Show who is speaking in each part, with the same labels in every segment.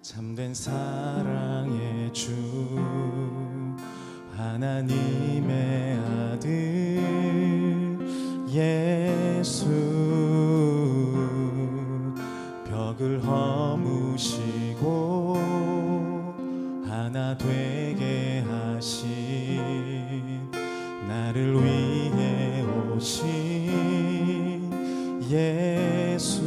Speaker 1: 참된 사랑의 주 하나님의 아들 예수, 벽을 허무시고 하나 되게 하신, 나를 위해 오신 예수,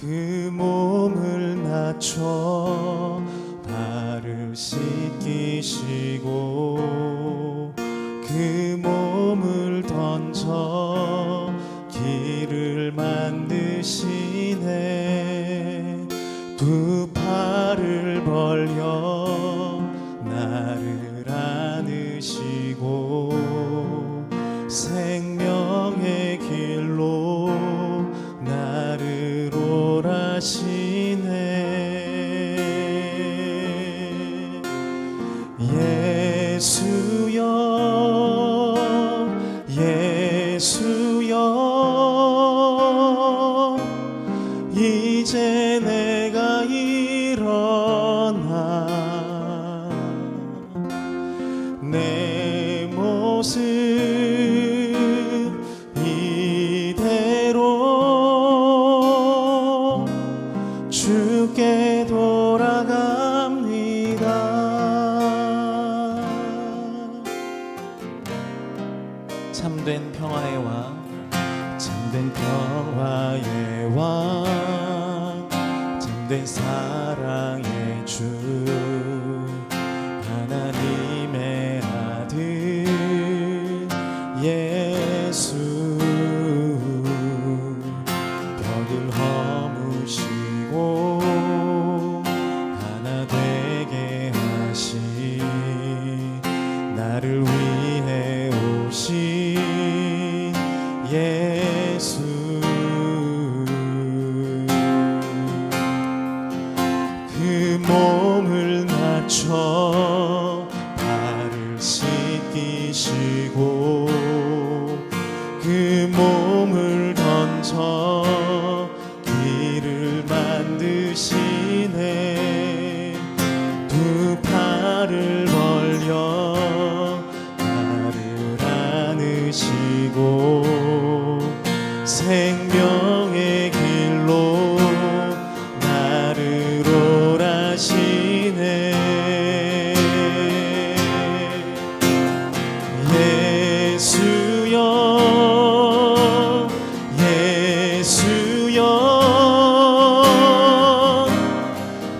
Speaker 1: 그 그 몸을 낮춰 발을 씻기시고 그 몸을 던져 길을 만드시네. 두 팔을 벌려 나를 안으시고 생명의 길로 나를 오라시네. 예수여 예수여 이제 내가 일어나 내 모습 이대로 주께 돌아갑니다. 참된 평화의 왕, 참된 평화의 왕, 참된 사랑의 주, 하나님의 아들 예수. 벽을 허무시고 하나 되게 하신 나를 위해 오신 예수. 그 몸을 낮춰 발을 씻기시고 그 몸을 던져 길을 만드시네. 두 팔을 벌려 나를 안으시고 생명의 길로 나를 오라시네. 예수여 예수여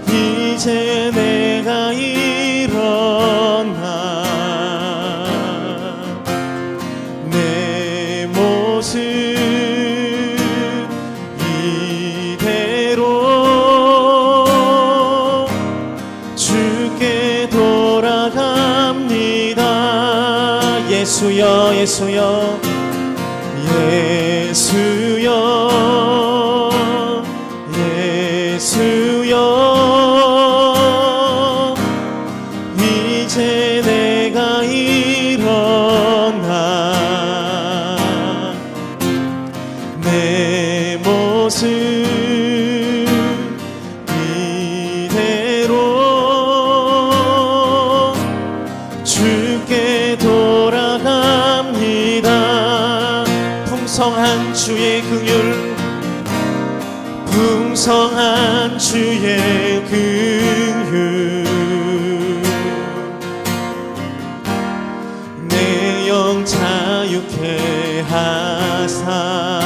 Speaker 1: 이제 내가 일어나 내 모습 이대로 주께 돌아갑니다. 예수여 예수여 예수여 예수여 이제 내가 일어나 내 모습 이대로 주께 돌아갑니다. 풍성한 주의 긍휼, 풍성한 주의 긍휼, 내 영 자유케 하사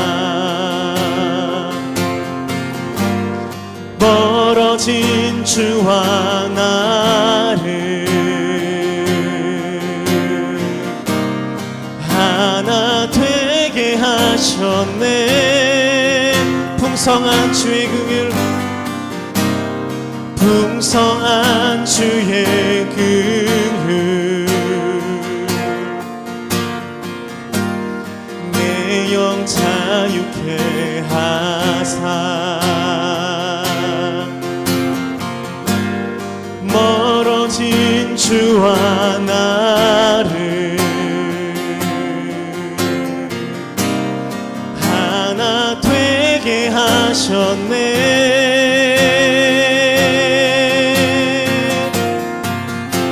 Speaker 1: 멀어진 주와 나를 하나 되게 하셨네. 풍성한 주의 긍휼, 풍성한 주의 긍휼, 내 영 자유케 하사 멀어진 주와 나를 하나 되게 하셨네.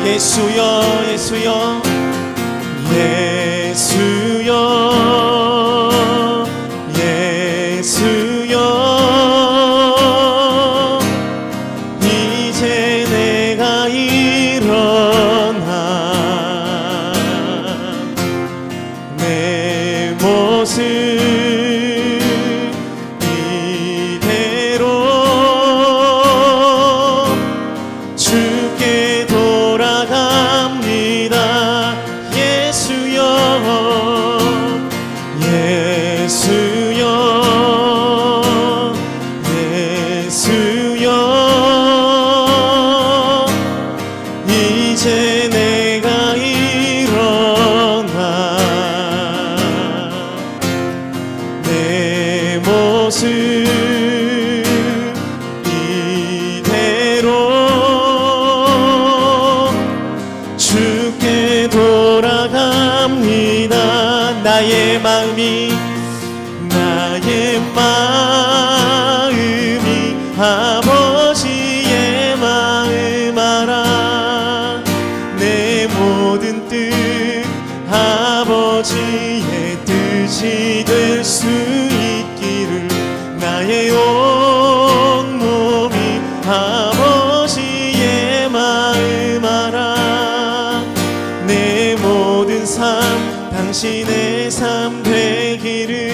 Speaker 1: 예수여 예수여 예수여 예수여 이제 내가 일어나 내 모습 이대로 주여 이제 내가 일어나 내 모습 이대로 주께 돌아갑니다. 나의 마음이 아버지의 마음 알아. 내 모든 뜻 아버지의 뜻이 될 수 있기를 나의 온몸이 아버지의 마음 알아. 내 모든 삶 당신의 삶 되기를.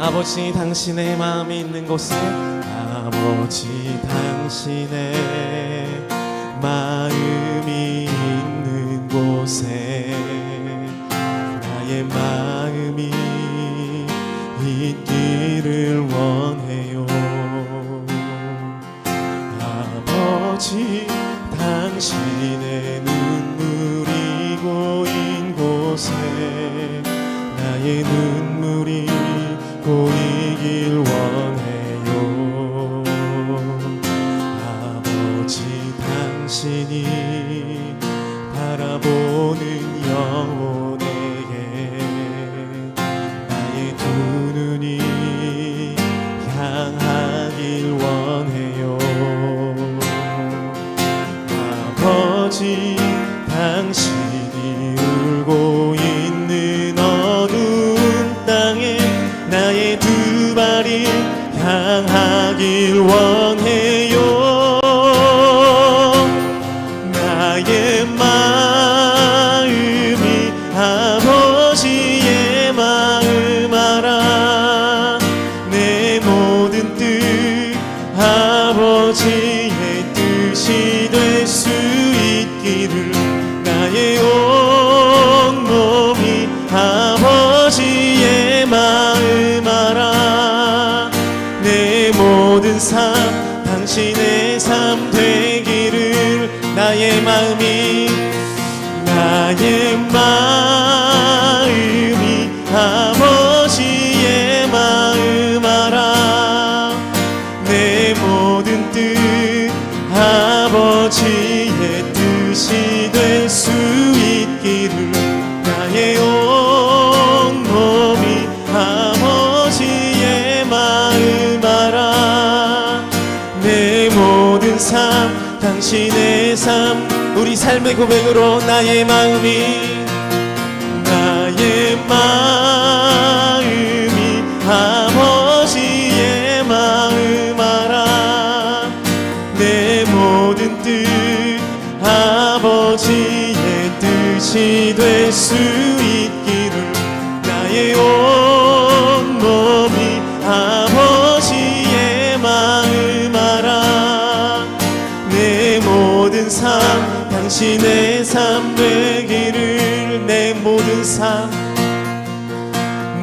Speaker 1: 아버지 당신의 마음이 있는 곳에 아버지 당신의 마음이 있는 곳에 나의 마음이 있기를 원해요. 아버지 당신의 눈물이 고인 곳에 나의 눈물이 고이길 원해요. 아버지 당신이 바라보는 영혼에게 나의 두 눈이 향하길 원해요. 아버지 당신이 울고 있는 어두운 땅에 나의 두 발이 향하길 원해요. 나의 마음이 아버지의 마음 알아. 내 모든 뜻 아버지의 뜻이 될 수 있기를 나의 온몸이 아버지의 마음 알아. 내 모든 삶 당신의 삶 되기를 나의 마음이 아버지의 마음 알아. 내 모든 뜻 아버지의 뜻이 될 수 있기를 나의 온몸이 아버지의 마음 알아. 내 모든 삶 당신의 삶. 우리 삶의 고백으로 나의 마음이 아버지의 마음 알아. 내 모든 뜻 아버지의 뜻이 될 수 있기를 나의 온몸이 아버지의 마음 알아. 내 모든 삶 당신의 삶 되기를. 내 모든 삶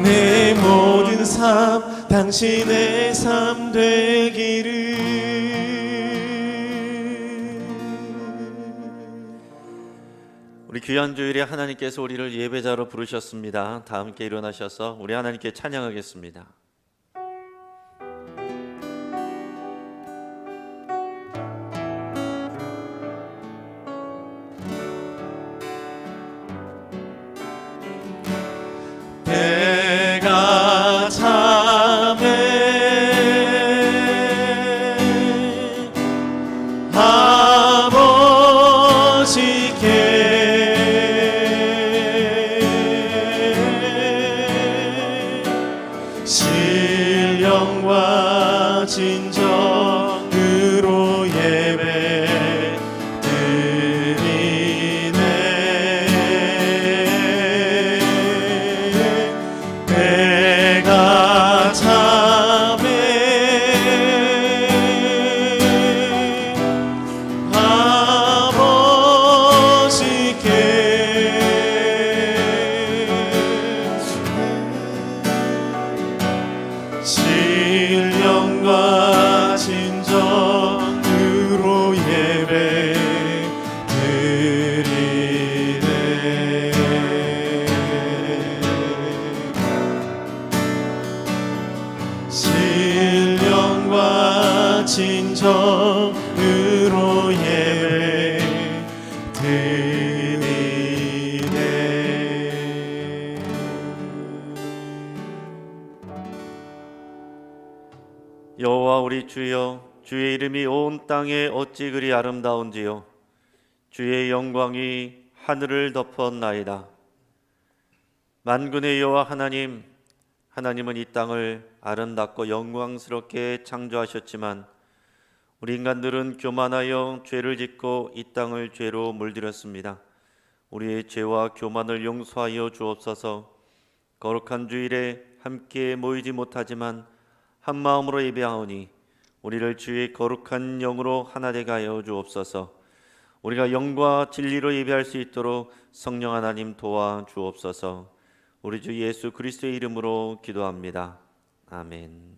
Speaker 1: 내 모든 삶 당신의 삶 되기를.
Speaker 2: 우리 귀한 주일에 하나님께서 우리를 예배자로 부르셨습니다. 다 함께 일어나셔서 우리 하나님께 찬양하겠습니다.
Speaker 1: 내가 참에 아버지께 신령과 진정으로 예배 신령과 진정으로 예배 드리네. 신령과 진정으로 예배 드리네.
Speaker 2: 여호와 우리 주여, 주의 이름이 온 땅에 어찌 그리 아름다운지요. 주의 영광이 하늘을 덮었나이다. 만군의 여호와 하나님, 하나님은 이 땅을 아름답고 영광스럽게 창조하셨지만 우리 인간들은 교만하여 죄를 짓고 이 땅을 죄로 물들였습니다. 우리의 죄와 교만을 용서하여 주옵소서. 거룩한 주일에 함께 모이지 못하지만 한 마음으로 예배하오니 우리를 주의 거룩한 영으로 하나 되게 하여 주옵소서. 우리가 영과 진리로 예배할 수 있도록 성령 하나님 도와 주옵소서. 우리 주 예수 그리스도의 이름으로 기도합니다. 아멘.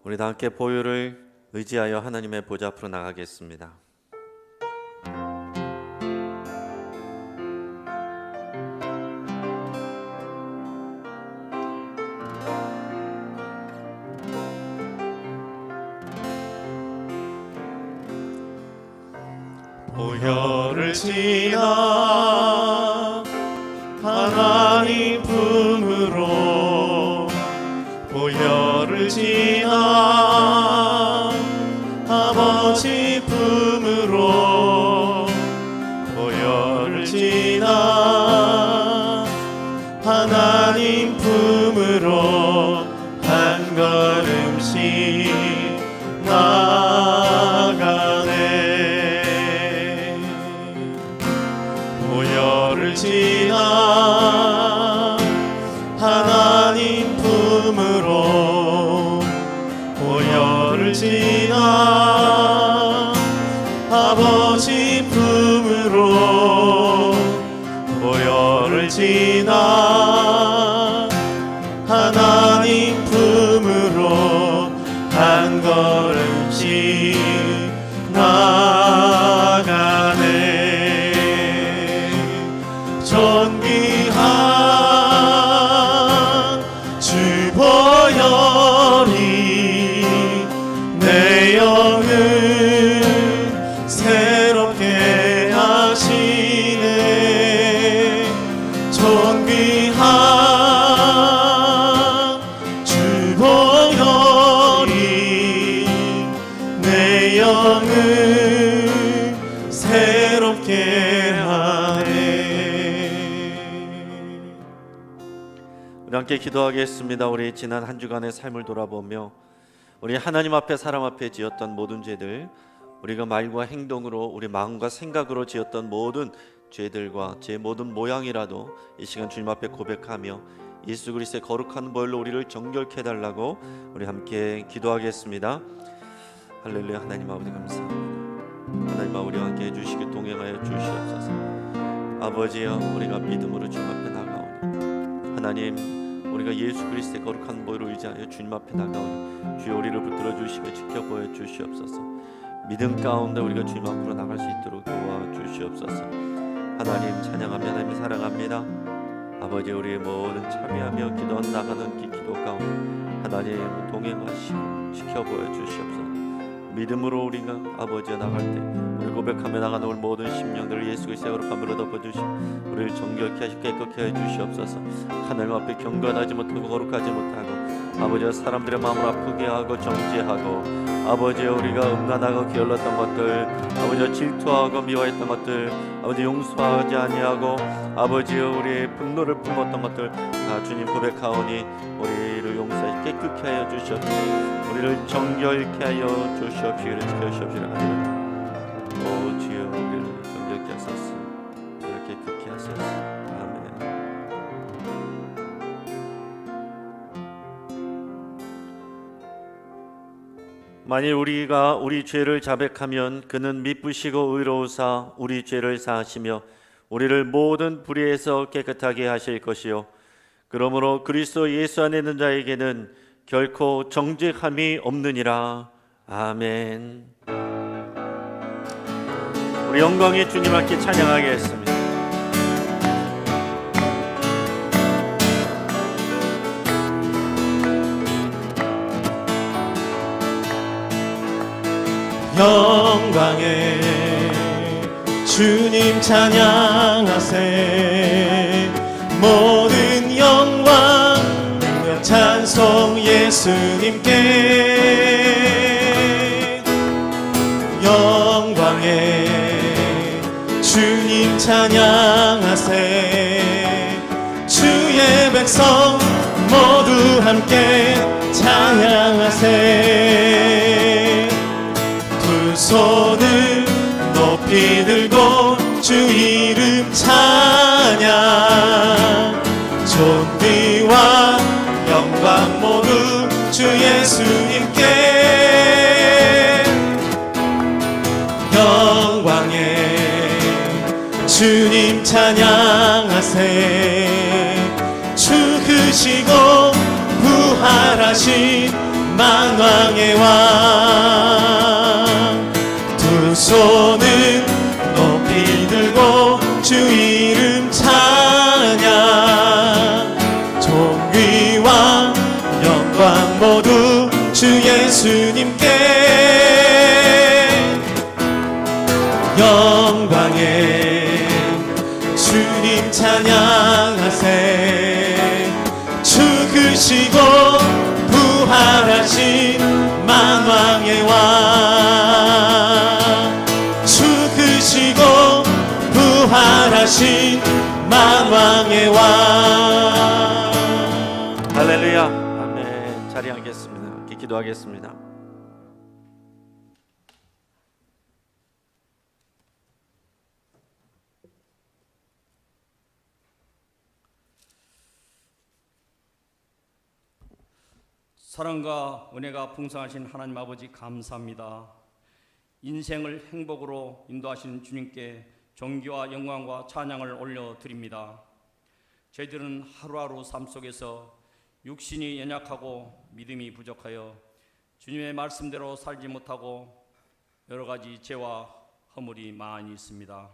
Speaker 2: 우리 다 함께 보혈을 의지하여 하나님의 보좌 앞으로 나가겠습니다.
Speaker 1: 보혈을 지나 하나님 품으로, 보혈을 지나 아버지 품으로, 보혈을 지나 하나님 품으로 한 걸음씩 나가네. 보혈을 지나 하나님 품으로, 보혈을 지나 아버지 품으로, 보혈을 지나 하나님 품으로 한 걸음씩 나가네. 존귀한 주 보혈이 내 영을 새롭게 하시네. 존귀한 주 보혈이 내 영을 새롭게 하네.
Speaker 2: 우리 함께 기도하겠습니다. 우리 지난 한 주간의 삶을 돌아보며 우리 하나님 앞에 사람 앞에 지었던 모든 죄들, 우리가 말과 행동으로 우리 마음과 생각으로 지었던 모든 죄들과 제 모든 모양이라도 이 시간 주님 앞에 고백하며 예수 그리스도의 거룩한 보혈로 우리를 정결케 해달라고 우리 함께 기도하겠습니다. 할렐루야. 하나님 아버지 감사합니다. 하나님 아버지 우리와 함께 해주시기 동행하여 주시옵소서. 아버지여, 우리가 믿음으로 주님 앞에 나가오니 하나님, 우리가 예수 그리스도의 거룩한 보혈을 의지하여 주님 앞에 나가오니 주여 우리를 붙들어 주시며 지켜보여 주시옵소서. 믿음 가운데 우리가 주님 앞으로 나갈 수 있도록 도와 주시옵소서. 하나님 찬양하며 하나님 사랑합니다. 아버지, 우리의 모든 참여하며 기도 나가는 기도 가운데 하나님 동행하시고 지켜보여 주시옵소서. 믿음으로 우리가 아버지와 나갈 때 우리 고백하며 나가는 우리 모든 심령들을 예수 그리스도의 거룩함으로 덮어주시고 우리를 정결케 하시고 깨끗게 해주시옵소서. 하나님 앞에 경건하지 못하고 거룩하지 못하고 아버지와 사람들의 마음을 아프게 하고 정죄하고 아버지와 우리가 음란하고 게을렀던 것들, 아버지와 질투하고 미워했던 것들, 아버지 용서하지 아니하고 아버지와 우리의 분노를 품었던 것들 다 주님 고백하오니 우리를 용서하시 깨끗게 하여 주시옵시고 우리를 정결케 하여 주시옵시고 우리를 지켜주시옵시고 오 주여 우리를 정결케 하소서 우리를 깨끗게 하소서. 아멘. 만일 우리가 우리 죄를 자백하면 그는 미쁘시고 의로우사 우리 죄를 사하시며 우리를 모든 불의에서 깨끗하게 하실 것이요 그러므로 그리스도 예수 안에 있는 자에게는 결코 정죄함이 없느니라. 아멘. 우리 영광의 주님 함께 찬양하겠습니다.
Speaker 1: 영광의 주님 찬양하세. 모든 영광 능력 찬송 예수님께. 영광의 주님 찬양하세. 주의 백성 모두 함께 찬양하세. 두 손을 높이 들고 주 이름 찬양. 존귀와 영광 모두 주 예수님께. 영광의 주님 찬양하세. 주 크시고 부활하신 만왕의 왕. 두 손을 높이 들고 주 이름 찬양. 존귀와 영광 모두 주 예수님께. 영광의 주님 찬양하세. 주 크시고 부활하신 만왕의 왕. 주 크시고 부활하신 만왕의 왕.
Speaker 2: 할렐루야. 아멘. 자리에 앉겠습니다. 기도하겠습니다.
Speaker 3: 사랑과 은혜가 풍성하신 하나님 아버지 감사합니다. 인생을 행복으로 인도하시는 주님께 존귀와 영광과 찬양을 올려드립니다. 저희들은 하루하루 삶 속에서 육신이 연약하고 믿음이 부족하여 주님의 말씀대로 살지 못하고 여러 가지 죄와 허물이 많이 있습니다.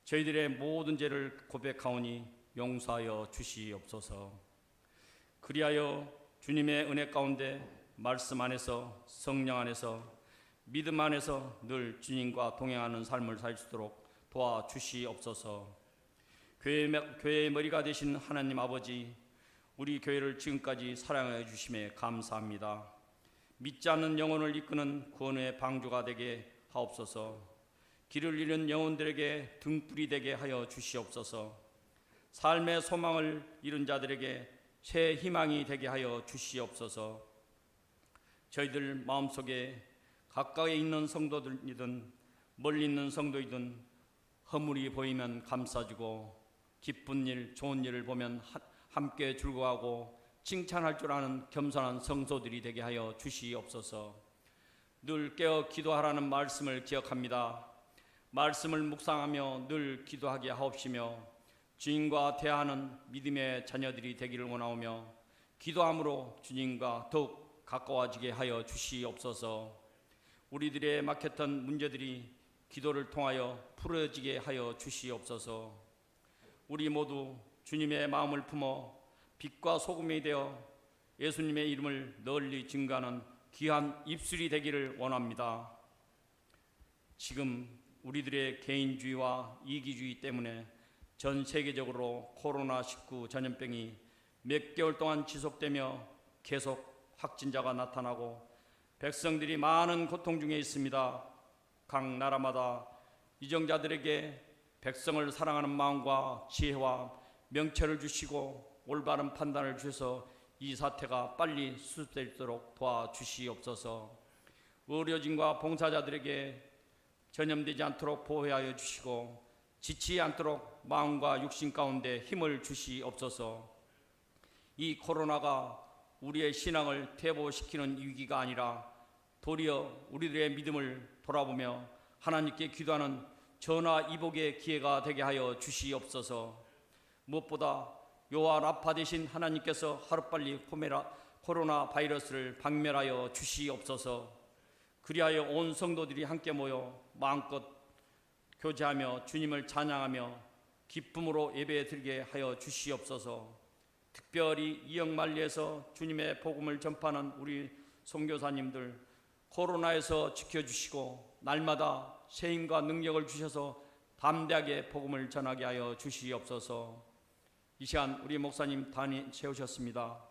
Speaker 3: 저희들의 모든 죄를 고백하오니 용서하여 주시옵소서. 그리하여 주님의 은혜 가운데 말씀 안에서 성령 안에서 믿음 안에서 늘 주님과 동행하는 삶을 살 수 있도록 도와주시옵소서. 교회의 머리가 되신 하나님 아버지, 우리 교회를 지금까지 사랑해 주심에 감사합니다. 믿지 않는 영혼을 이끄는 구원의 방주가 되게 하옵소서. 길을 잃은 영혼들에게 등불이 되게 하여 주시옵소서. 삶의 소망을 잃은 자들에게 새 희망이 되게 하여 주시옵소서. 저희들 마음속에 가까이 있는 성도들이든 멀리 있는 성도이든 허물이 보이면 감싸주고 기쁜 일, 좋은 일을 보면 함께 즐거워하고 칭찬할 줄 아는 겸손한 성도들이 되게 하여 주시옵소서. 늘 깨어 기도하라는 말씀을 기억합니다. 말씀을 묵상하며 늘 기도하게 하옵시며 주님과 대화하는 믿음의 자녀들이 되기를 원하오며 기도함으로 주님과 더욱 가까워지게 하여 주시옵소서. 우리들의 막혔던 문제들이 기도를 통하여 풀어지게 하여 주시옵소서. 우리 모두 주님의 마음을 품어 빛과 소금이 되어 예수님의 이름을 널리 증거하는 귀한 입술이 되기를 원합니다. 지금 우리들의 개인주의와 이기주의 때문에 전 세계적으로 코로나19 전염병이 몇 개월 동안 지속되며 계속 확진자가 나타나고 백성들이 많은 고통 중에 있습니다. 각 나라마다 이정자들에게 백성을 사랑하는 마음과 지혜와 명철을 주시고 올바른 판단을 주셔서 이 사태가 빨리 수습될수록 도와주시옵소서. 의료진과 봉사자들에게 전염되지 않도록 보호하여 주시고 지치지 않도록 마음과 육신 가운데 힘을 주시옵소서. 이 코로나가 우리의 신앙을 퇴보시키는 위기가 아니라 도리어 우리들의 믿음을 돌아보며 하나님께 기도하는 전화 이복의 기회가 되게 하여 주시옵소서. 무엇보다 요한 라파 되신 하나님께서 하루빨리 코로나 바이러스를 박멸하여 주시옵소서. 그리하여 온 성도들이 함께 모여 마음껏 교제하며 주님을 찬양하며 기쁨으로 예배에 들게 하여 주시옵소서. 특별히 이역만리에서 주님의 복음을 전파하는 우리 선교사님들 코로나에서 지켜주시고 날마다 새 힘과 능력을 주셔서 담대하게 복음을 전하게 하여 주시옵소서. 이 시간 우리 목사님 단위 세우셨습니다.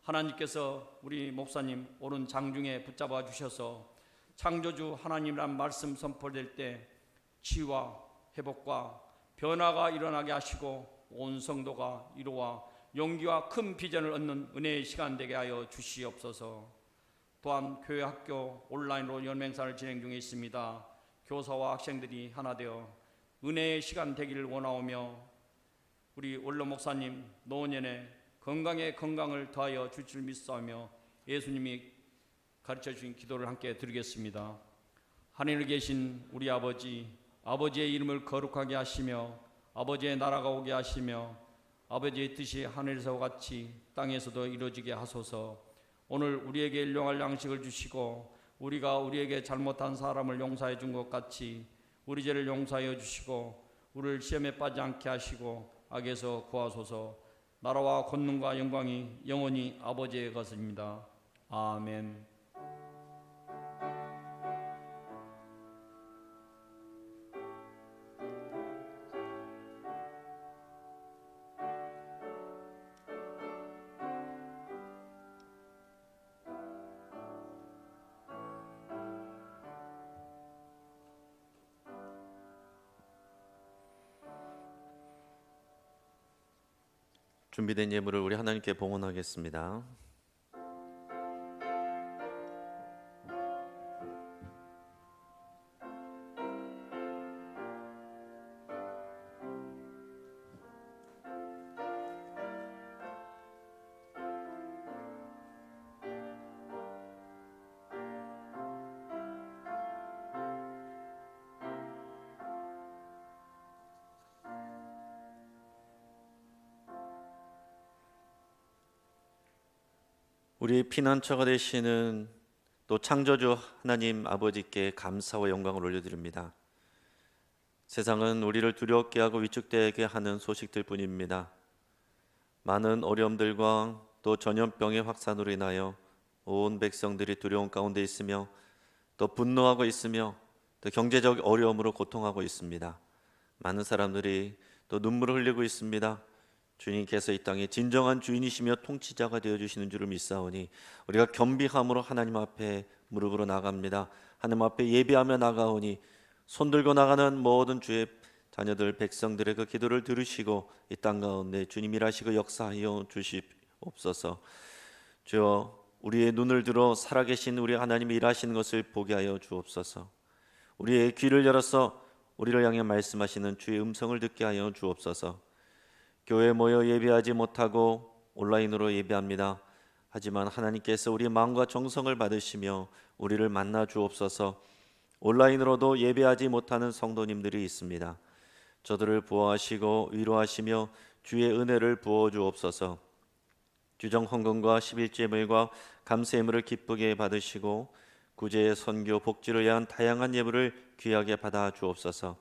Speaker 3: 하나님께서 우리 목사님 오른 장중에 붙잡아 주셔서 창조주 하나님이란 말씀 선포될 때 치유와 회복과 변화가 일어나게 하시고 온 성도가 이루와 용기와 큰 비전을 얻는 은혜의 시간 되게 하여 주시옵소서. 또한 교회 학교 온라인으로 연맹사를 진행 중에 있습니다. 교사와 학생들이 하나 되어 은혜의 시간 되기를 원하오며 우리 원로 목사님 노년에 건강에 건강을 더하여 줄 줄 믿사오며 예수님이 가르쳐 주신 기도를 함께 드리겠습니다. 하늘에 계신 우리 아버지, 아버지의 이름을 거룩하게 하시며 아버지의 나라가 오게 하시며 아버지의 뜻이 하늘에서 같이 땅에서도 이루어지게 하소서. 오늘 우리에게 일용할 양식을 주시고 우리가 우리에게 잘못한 사람을 용서해 준 것 같이 우리 죄를 용서하여 주시고 우리를 시험에 빠지지 않게 하시고 악에서 구하소서. 나라와 권능과 영광이 영원히 아버지의 것입니다. 아멘.
Speaker 2: 준비된 예물을 우리 하나님께 봉헌하겠습니다. 우리 피난처가 되시는 또 창조주 하나님 아버지께 감사와 영광을 올려드립니다. 세상은 우리를 두렵게 하고 위축되게 하는 소식들 뿐입니다. 많은 어려움들과 또 전염병의 확산으로 인하여 온 백성들이 두려움 가운데 있으며 또 분노하고 있으며 또 경제적 어려움으로 고통하고 있습니다. 많은 사람들이 또 눈물을 흘리고 있습니다. 주님께서 이 땅의 진정한 주인이시며 통치자가 되어주시는 줄을 믿사오니 우리가 겸비함으로 하나님 앞에 무릎으로 나갑니다. 하나님 앞에 예배하며 나가오니 손들고 나가는 모든 주의 자녀들 백성들의 그 기도를 들으시고 이 땅 가운데 주님 일하시고 역사하여 주시옵소서. 주여, 우리의 눈을 들어 살아계신 우리 하나님이 일하시는 것을 보게 하여 주옵소서. 우리의 귀를 열어서 우리를 향해 말씀하시는 주의 음성을 듣게 하여 주옵소서. 교회에 모여 예배하지 못하고 온라인으로 예배합니다. 하지만 하나님께서 우리 마음과 정성을 받으시며 우리를 만나 주옵소서. 온라인으로도 예배하지 못하는 성도님들이 있습니다. 저들을 보호하시고 위로하시며 주의 은혜를 부어 주옵소서. 주정 헌금과 11제물과 감사예물을 기쁘게 받으시고 구제, 선교, 복지를 위한 다양한 예물을 귀하게 받아 주옵소서.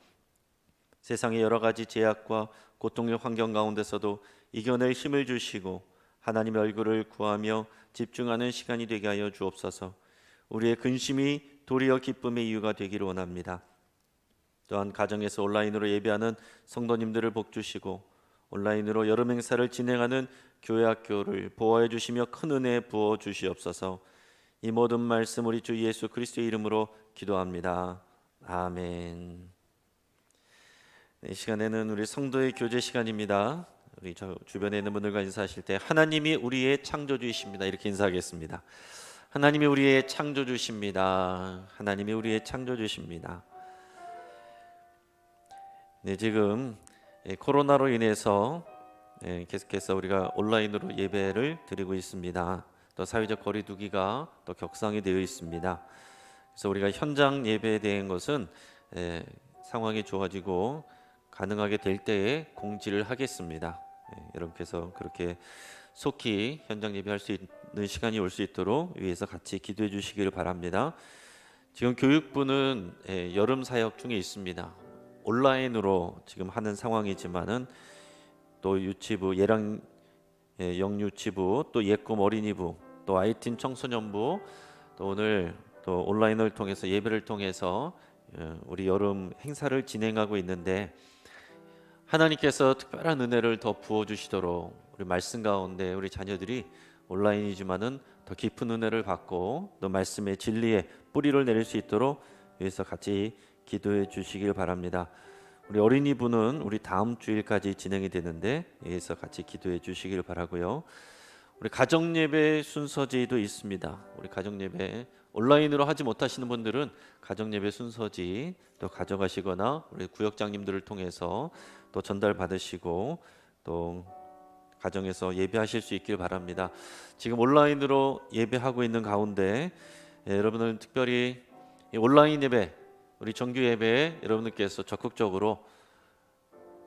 Speaker 2: 세상의 여러 가지 제약과 고통의 환경 가운데서도 이겨낼 힘을 주시고 하나님의 얼굴을 구하며 집중하는 시간이 되게 하여 주옵소서. 우리의 근심이 도리어 기쁨의 이유가 되기를 원합니다. 또한 가정에서 온라인으로 예배하는 성도님들을 복주시고 온라인으로 여름 행사를 진행하는 교회 학교를 보호해 주시며 큰 은혜 부어 주시옵소서. 이 모든 말씀 우리 주 예수 그리스도의 이름으로 기도합니다. 아멘. 이 시간에는 우리 성도의 교제 시간입니다. 우리 저 주변에 있는 분들과 인사하실 때 하나님이 우리의 창조주이십니다. 이렇게 인사하겠습니다. 하나님이 우리의 창조주십니다. 하나님이 우리의 창조주십니다. 네, 지금 코로나로 인해서 계속해서 우리가 온라인으로 예배를 드리고 있습니다. 또 사회적 거리두기가 또 격상이 되어 있습니다. 그래서 우리가 현장 예배에 대한 것은 상황이 좋아지고 가능하게 될 때에 공지를 하겠습니다. 여러분께서 그렇게 속히 현장 예배할 수 있는 시간이 올 수 있도록 위에서 같이 기도해 주시기를 바랍니다. 지금 교육부는 여름 사역 중에 있습니다. 온라인으로 지금 하는 상황이지만은 또 유치부, 예랑 영유치부, 또 예꿈 어린이부, 또 아이틴 청소년부, 또 오늘 또 온라인을 통해서 예배를 통해서 우리 여름 행사를 진행하고 있는데 하나님께서 특별한 은혜를 더 부어 주시도록 우리 말씀 가운데 우리 자녀들이 온라인이지만은 더 깊은 은혜를 받고 또 말씀의 진리에 뿌리를 내릴 수 있도록 위해서 같이 기도해 주시길 바랍니다. 우리 어린이부는 우리 다음 주일까지 진행이 되는데 여기서 같이 기도해 주시길 바라고요. 우리 가정예배 순서지도 있습니다. 우리 가정예배 온라인으로 하지 못하시는 분들은 가정예배 순서지 또 가져가시거나 우리 구역장님들을 통해서 또 전달 받으시고 또 가정에서 예배하실 수 있길 바랍니다. 지금 온라인으로 예배하고 있는 가운데 여러분들 특별히 온라인 예배 우리 정규 예배에 여러분들께서 적극적으로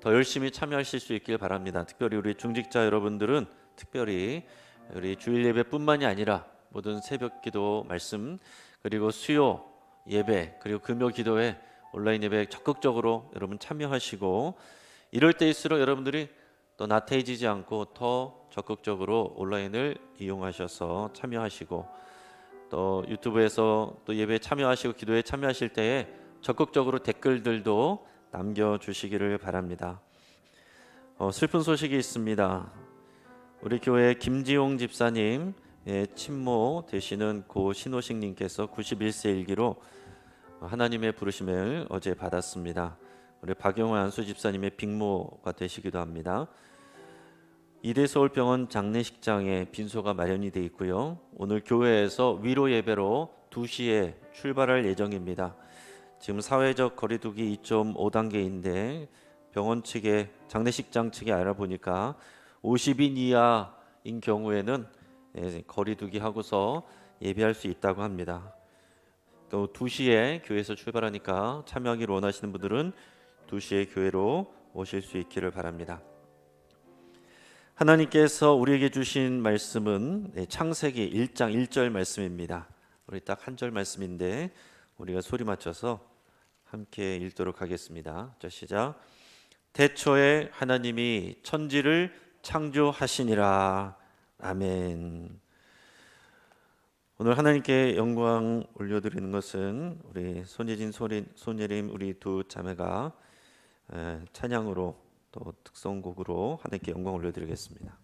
Speaker 2: 더 열심히 참여하실 수 있길 바랍니다. 특별히 우리 중직자 여러분들은 특별히 우리 주일 예배뿐만이 아니라 모든 새벽 기도 말씀 그리고 수요 예배 그리고 금요 기도에 온라인 예배에 적극적으로 여러분 참여하시고 이럴 때일수록 여러분들이 또 나태해지지 않고 더 적극적으로 온라인을 이용하셔서 참여하시고 또 유튜브에서 또 예배에 참여하시고 기도에 참여하실 때에 적극적으로 댓글들도 남겨주시기를 바랍니다. 슬픈 소식이 있습니다. 우리 교회 김지용 집사님 친모 되시는 고 신호식님께서 91세 일기로 하나님의 부르심을 어제 받았습니다. 우리 박영호 안수 집사님의 빅모가 되시기도 합니다. 이대서울병원 장례식장에 빈소가 마련이 되어 있고요. 오늘 교회에서 위로 예배로 2시에 출발할 예정입니다. 지금 사회적 거리두기 2.5단계인데 병원 측에 장례식장 측에 알아보니까 50인 이하인 경우에는 거리두기 하고서 예배할 수 있다고 합니다. 또 2시에 교회에서 출발하니까 참여하기를 원하시는 분들은 2시에 교회로 오실 수 있기를 바랍니다. 하나님께서 우리에게 주신 말씀은 창세기 1장 1절 말씀입니다. 우리 딱 한 절 말씀인데 우리가 소리 맞춰서 함께 읽도록 하겠습니다. 자, 시작. 태초에 하나님이 천지를 창조하시니라. 아멘. 오늘 하나님께 영광 올려드리는 것은 우리 손예진, 손예림 우리 두 자매가 찬양으로 또 특성곡으로 하나님께 영광 올려드리겠습니다.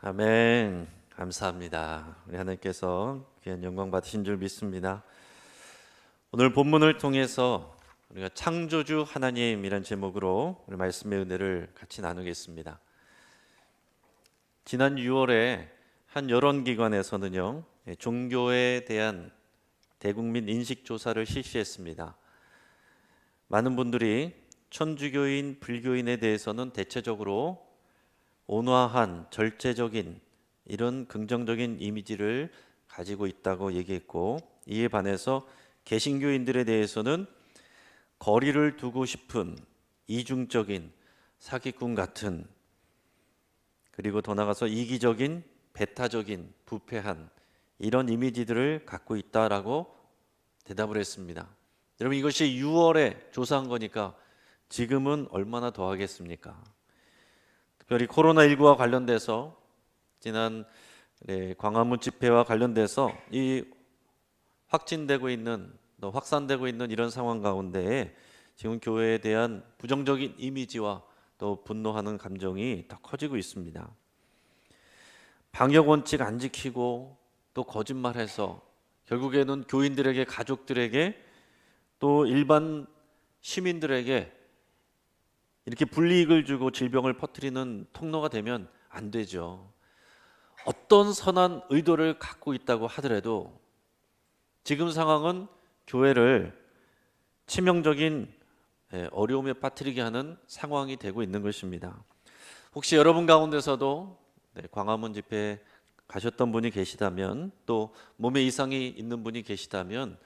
Speaker 2: 아멘. 감사합니다. 우리 하나님께서 귀한 영광 받으신 줄 믿습니다. 오늘 본문을 통해서 우리가 창조주 하나님이란 제목으로 우리 말씀의 은혜를 같이 나누겠습니다. 지난 6월에 한 여론기관에서는요, 종교에 대한 대국민 인식조사를 실시했습니다. 많은 분들이 천주교인, 불교인에 대해서는 대체적으로 온화한, 절제적인 이런 긍정적인 이미지를 가지고 있다고 얘기했고, 이에 반해서 개신교인들에 대해서는 거리를 두고 싶은 이중적인 사기꾼 같은, 그리고 더 나아가서 이기적인, 배타적인, 부패한 이런 이미지들을 갖고 있다라고 대답을 했습니다. 여러분, 이것이 6월에 조사한 거니까 지금은 얼마나 더 하겠습니까? 특별히 코로나19와 관련돼서 지난 광화문 집회와 관련돼서 이 확진되고 있는, 또 확산되고 있는 이런 상황 가운데 지금 교회에 대한 부정적인 이미지와 또 분노하는 감정이 더 커지고 있습니다. 방역 원칙 안 지키고 또 거짓말해서 결국에는 교인들에게, 가족들에게, 또 일반 시민들에게 이렇게 불이익을 주고 질병을 퍼뜨리는 통로가 되면 안 되죠. 어떤 선한 의도를 갖고 있다고 하더라도 지금 상황은 교회를 치명적인 어려움에 빠뜨리게 하는 상황이 되고 있는 것입니다. 혹시 여러분 가운데서도 광화문 집회에 가셨던 분이 계시다면, 또 몸에 이상이 있는 분이 계시다면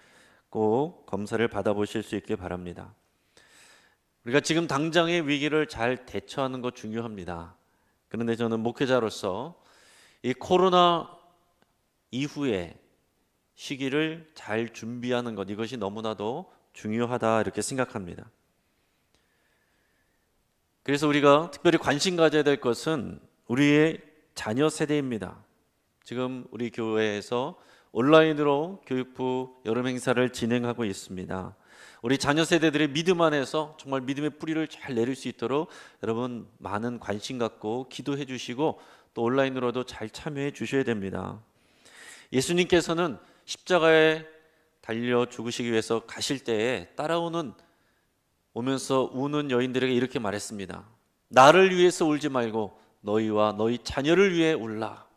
Speaker 2: 꼭 검사를 받아보실 수 있길 바랍니다. 우리가 지금 당장의 위기를 잘 대처하는 것 중요합니다. 그런데 저는 목회자로서 이 코로나 이후의 시기를 잘 준비하는 것, 이것이 너무나도 중요하다 이렇게 생각합니다. 그래서 우리가 특별히 관심 가져야 될 것은 우리의 자녀 세대입니다. 지금 우리 교회에서 온라인으로 교육부 여름 행사를 진행하고 있습니다. 우리 자녀 세대들의 믿음 안에서 정말 믿음의 뿌리를 잘 내릴 수 있도록 여러분 많은 관심 갖고 기도해 주시고 또 온라인으로도 잘 참여해 주셔야 됩니다. 예수님께서는 십자가에 달려 죽으시기 위해서 가실 때에 오면서 우는 여인들에게 이렇게 말했습니다. 나를 위해서 울지 말고 너희와 너희 자녀를 위해 울라.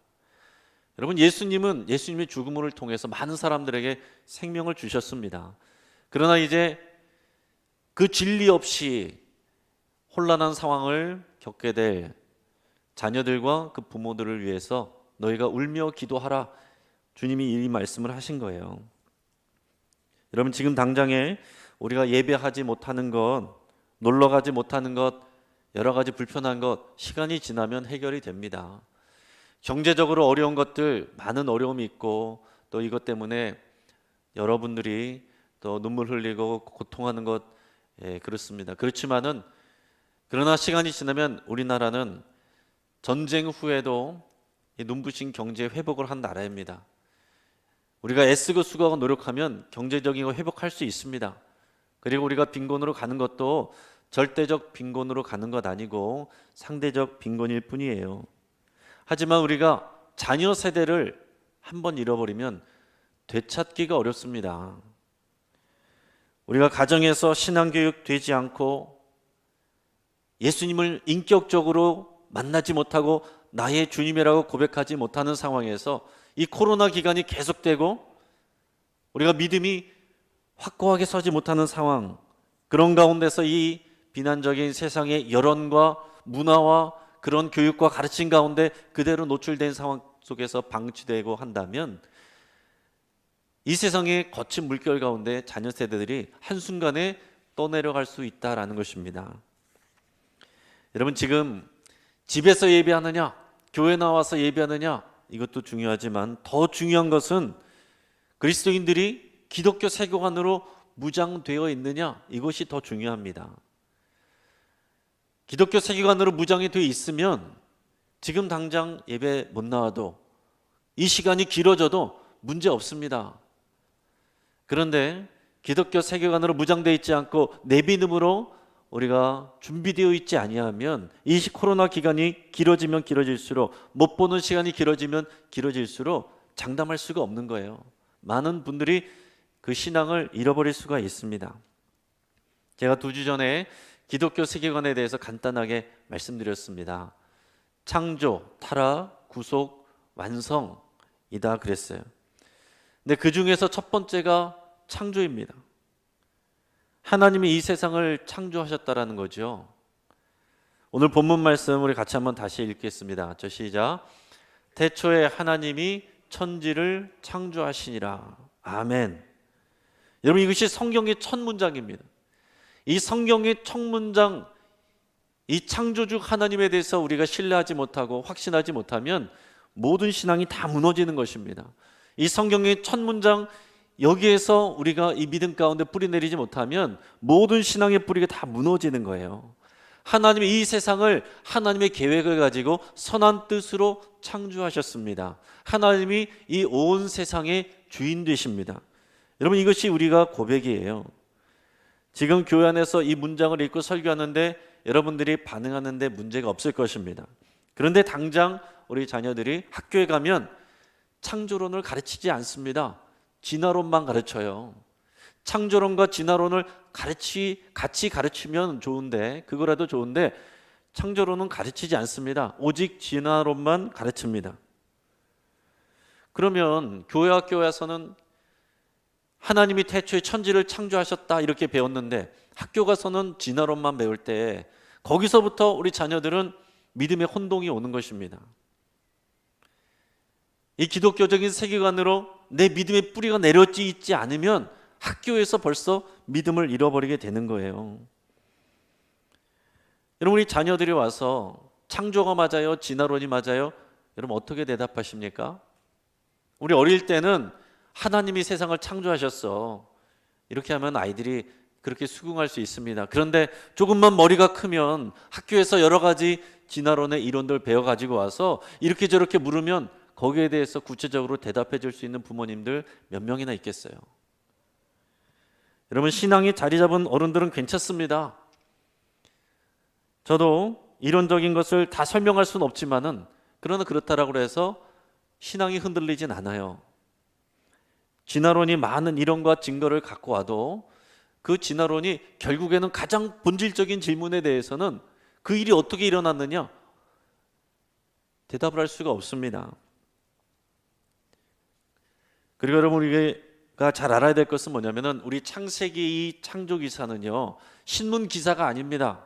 Speaker 2: 여러분, 예수님은 예수님의 죽음을 통해서 많은 사람들에게 생명을 주셨습니다. 그러나 이제 그 진리 없이 혼란한 상황을 겪게 될 자녀들과 그 부모들을 위해서 너희가 울며 기도하라. 주님이 이 말씀을 하신 거예요. 여러분, 지금 당장에 우리가 예배하지 못하는 것, 놀러 가지 못하는 것, 여러 가지 불편한 것, 시간이 지나면 해결이 됩니다. 경제적으로 어려운 것들, 많은 어려움이 있고 또 이것 때문에 여러분들이 또 눈물 흘리고 고통하는 것, 그렇습니다. 그렇지만은 그러나 시간이 지나면 우리나라는 전쟁 후에도 이 눈부신 경제 회복을 한 나라입니다. 우리가 애쓰고 수고하고 노력하면 경제적인 거 회복할 수 있습니다. 그리고 우리가 빈곤으로 가는 것도 절대적 빈곤으로 가는 것 아니고 상대적 빈곤일 뿐이에요. 하지만 우리가 자녀 세대를 한번 잃어버리면 되찾기가 어렵습니다. 우리가 가정에서 신앙교육 되지 않고 예수님을 인격적으로 만나지 못하고 나의 주님이라고 고백하지 못하는 상황에서 이 코로나 기간이 계속되고 우리가 믿음이 확고하게 서지 못하는 상황, 그런 가운데서 이 비난적인 세상의 여론과 문화와 그런 교육과 가르침 가운데 그대로 노출된 상황 속에서 방치되고 한다면 이 세상의 거친 물결 가운데 자녀 세대들이 한순간에 떠내려갈 수 있다라는 것입니다. 여러분, 지금 집에서 예배하느냐, 교회 나와서 예배하느냐, 이것도 중요하지만 더 중요한 것은 그리스도인들이 기독교 세계관으로 무장되어 있느냐, 이것이 더 중요합니다. 기독교 세계관으로 무장이 되어 있으면 지금 당장 예배 못 나와도 이 시간이 길어져도 문제 없습니다. 그런데 기독교 세계관으로 무장되어 있지 않고 내 믿음으로 우리가 준비되어 있지 아니하면 이 코로나 기간이 길어지면 길어질수록, 못 보는 시간이 길어지면 길어질수록 장담할 수가 없는 거예요. 많은 분들이 그 신앙을 잃어버릴 수가 있습니다. 제가 2주 전에 기독교 세계관에 대해서 간단하게 말씀드렸습니다. 창조, 타락, 구속, 완성이다 그랬어요. 근데 그 중에서 첫 번째가 창조입니다. 하나님이 이 세상을 창조하셨다라는 거죠. 오늘 본문 말씀 우리 같이 한번 다시 읽겠습니다. 저 시작. 태초에 하나님이 천지를 창조하시니라. 아멘. 여러분, 이것이 성경의 첫 문장입니다. 이 성경의 첫 문장, 이 창조주 하나님에 대해서 우리가 신뢰하지 못하고 확신하지 못하면 모든 신앙이 다 무너지는 것입니다. 이 성경의 첫 문장, 여기에서 우리가 이 믿음 가운데 뿌리 내리지 못하면 모든 신앙의 뿌리가 다 무너지는 거예요. 하나님이 이 세상을 하나님의 계획을 가지고 선한 뜻으로 창조하셨습니다. 하나님이 이 온 세상의 주인 되십니다. 여러분, 이것이 우리가 고백이에요. 지금 교회 안에서 이 문장을 읽고 설교하는데 여러분들이 반응하는데 문제가 없을 것입니다. 그런데 당장 우리 자녀들이 학교에 가면 창조론을 가르치지 않습니다. 진화론만 가르쳐요. 창조론과 진화론을 같이 가르치면 좋은데, 그거라도 좋은데 창조론은 가르치지 않습니다. 오직 진화론만 가르칩니다. 그러면 교회 학교에서는 하나님이 태초에 천지를 창조하셨다 이렇게 배웠는데 학교 가서는 진화론만 배울 때 거기서부터 우리 자녀들은 믿음의 혼동이 오는 것입니다. 이 기독교적인 세계관으로 내 믿음의 뿌리가 내려져 있지 않으면 학교에서 벌써 믿음을 잃어버리게 되는 거예요. 여러분, 우리 자녀들이 와서 창조가 맞아요? 진화론이 맞아요? 여러분, 어떻게 대답하십니까? 우리 어릴 때는 하나님이 세상을 창조하셨어, 이렇게 하면 아이들이 그렇게 수긍할 수 있습니다. 그런데 조금만 머리가 크면 학교에서 여러 가지 진화론의 이론들 배워가지고 와서 이렇게 저렇게 물으면 거기에 대해서 구체적으로 대답해 줄 수 있는 부모님들 몇 명이나 있겠어요? 여러분, 신앙이 자리 잡은 어른들은 괜찮습니다. 저도 이론적인 것을 다 설명할 수는 없지만은, 그러나 그렇다라고 해서 신앙이 흔들리진 않아요. 진화론이 많은 이론과 증거를 갖고 와도 그 진화론이 결국에는 가장 본질적인 질문에 대해서는 그 일이 어떻게 일어났느냐 대답을 할 수가 없습니다. 그리고 여러분, 우리가 잘 알아야 될 것은 뭐냐면은 우리 창세기 이 창조 기사는요, 신문 기사가 아닙니다.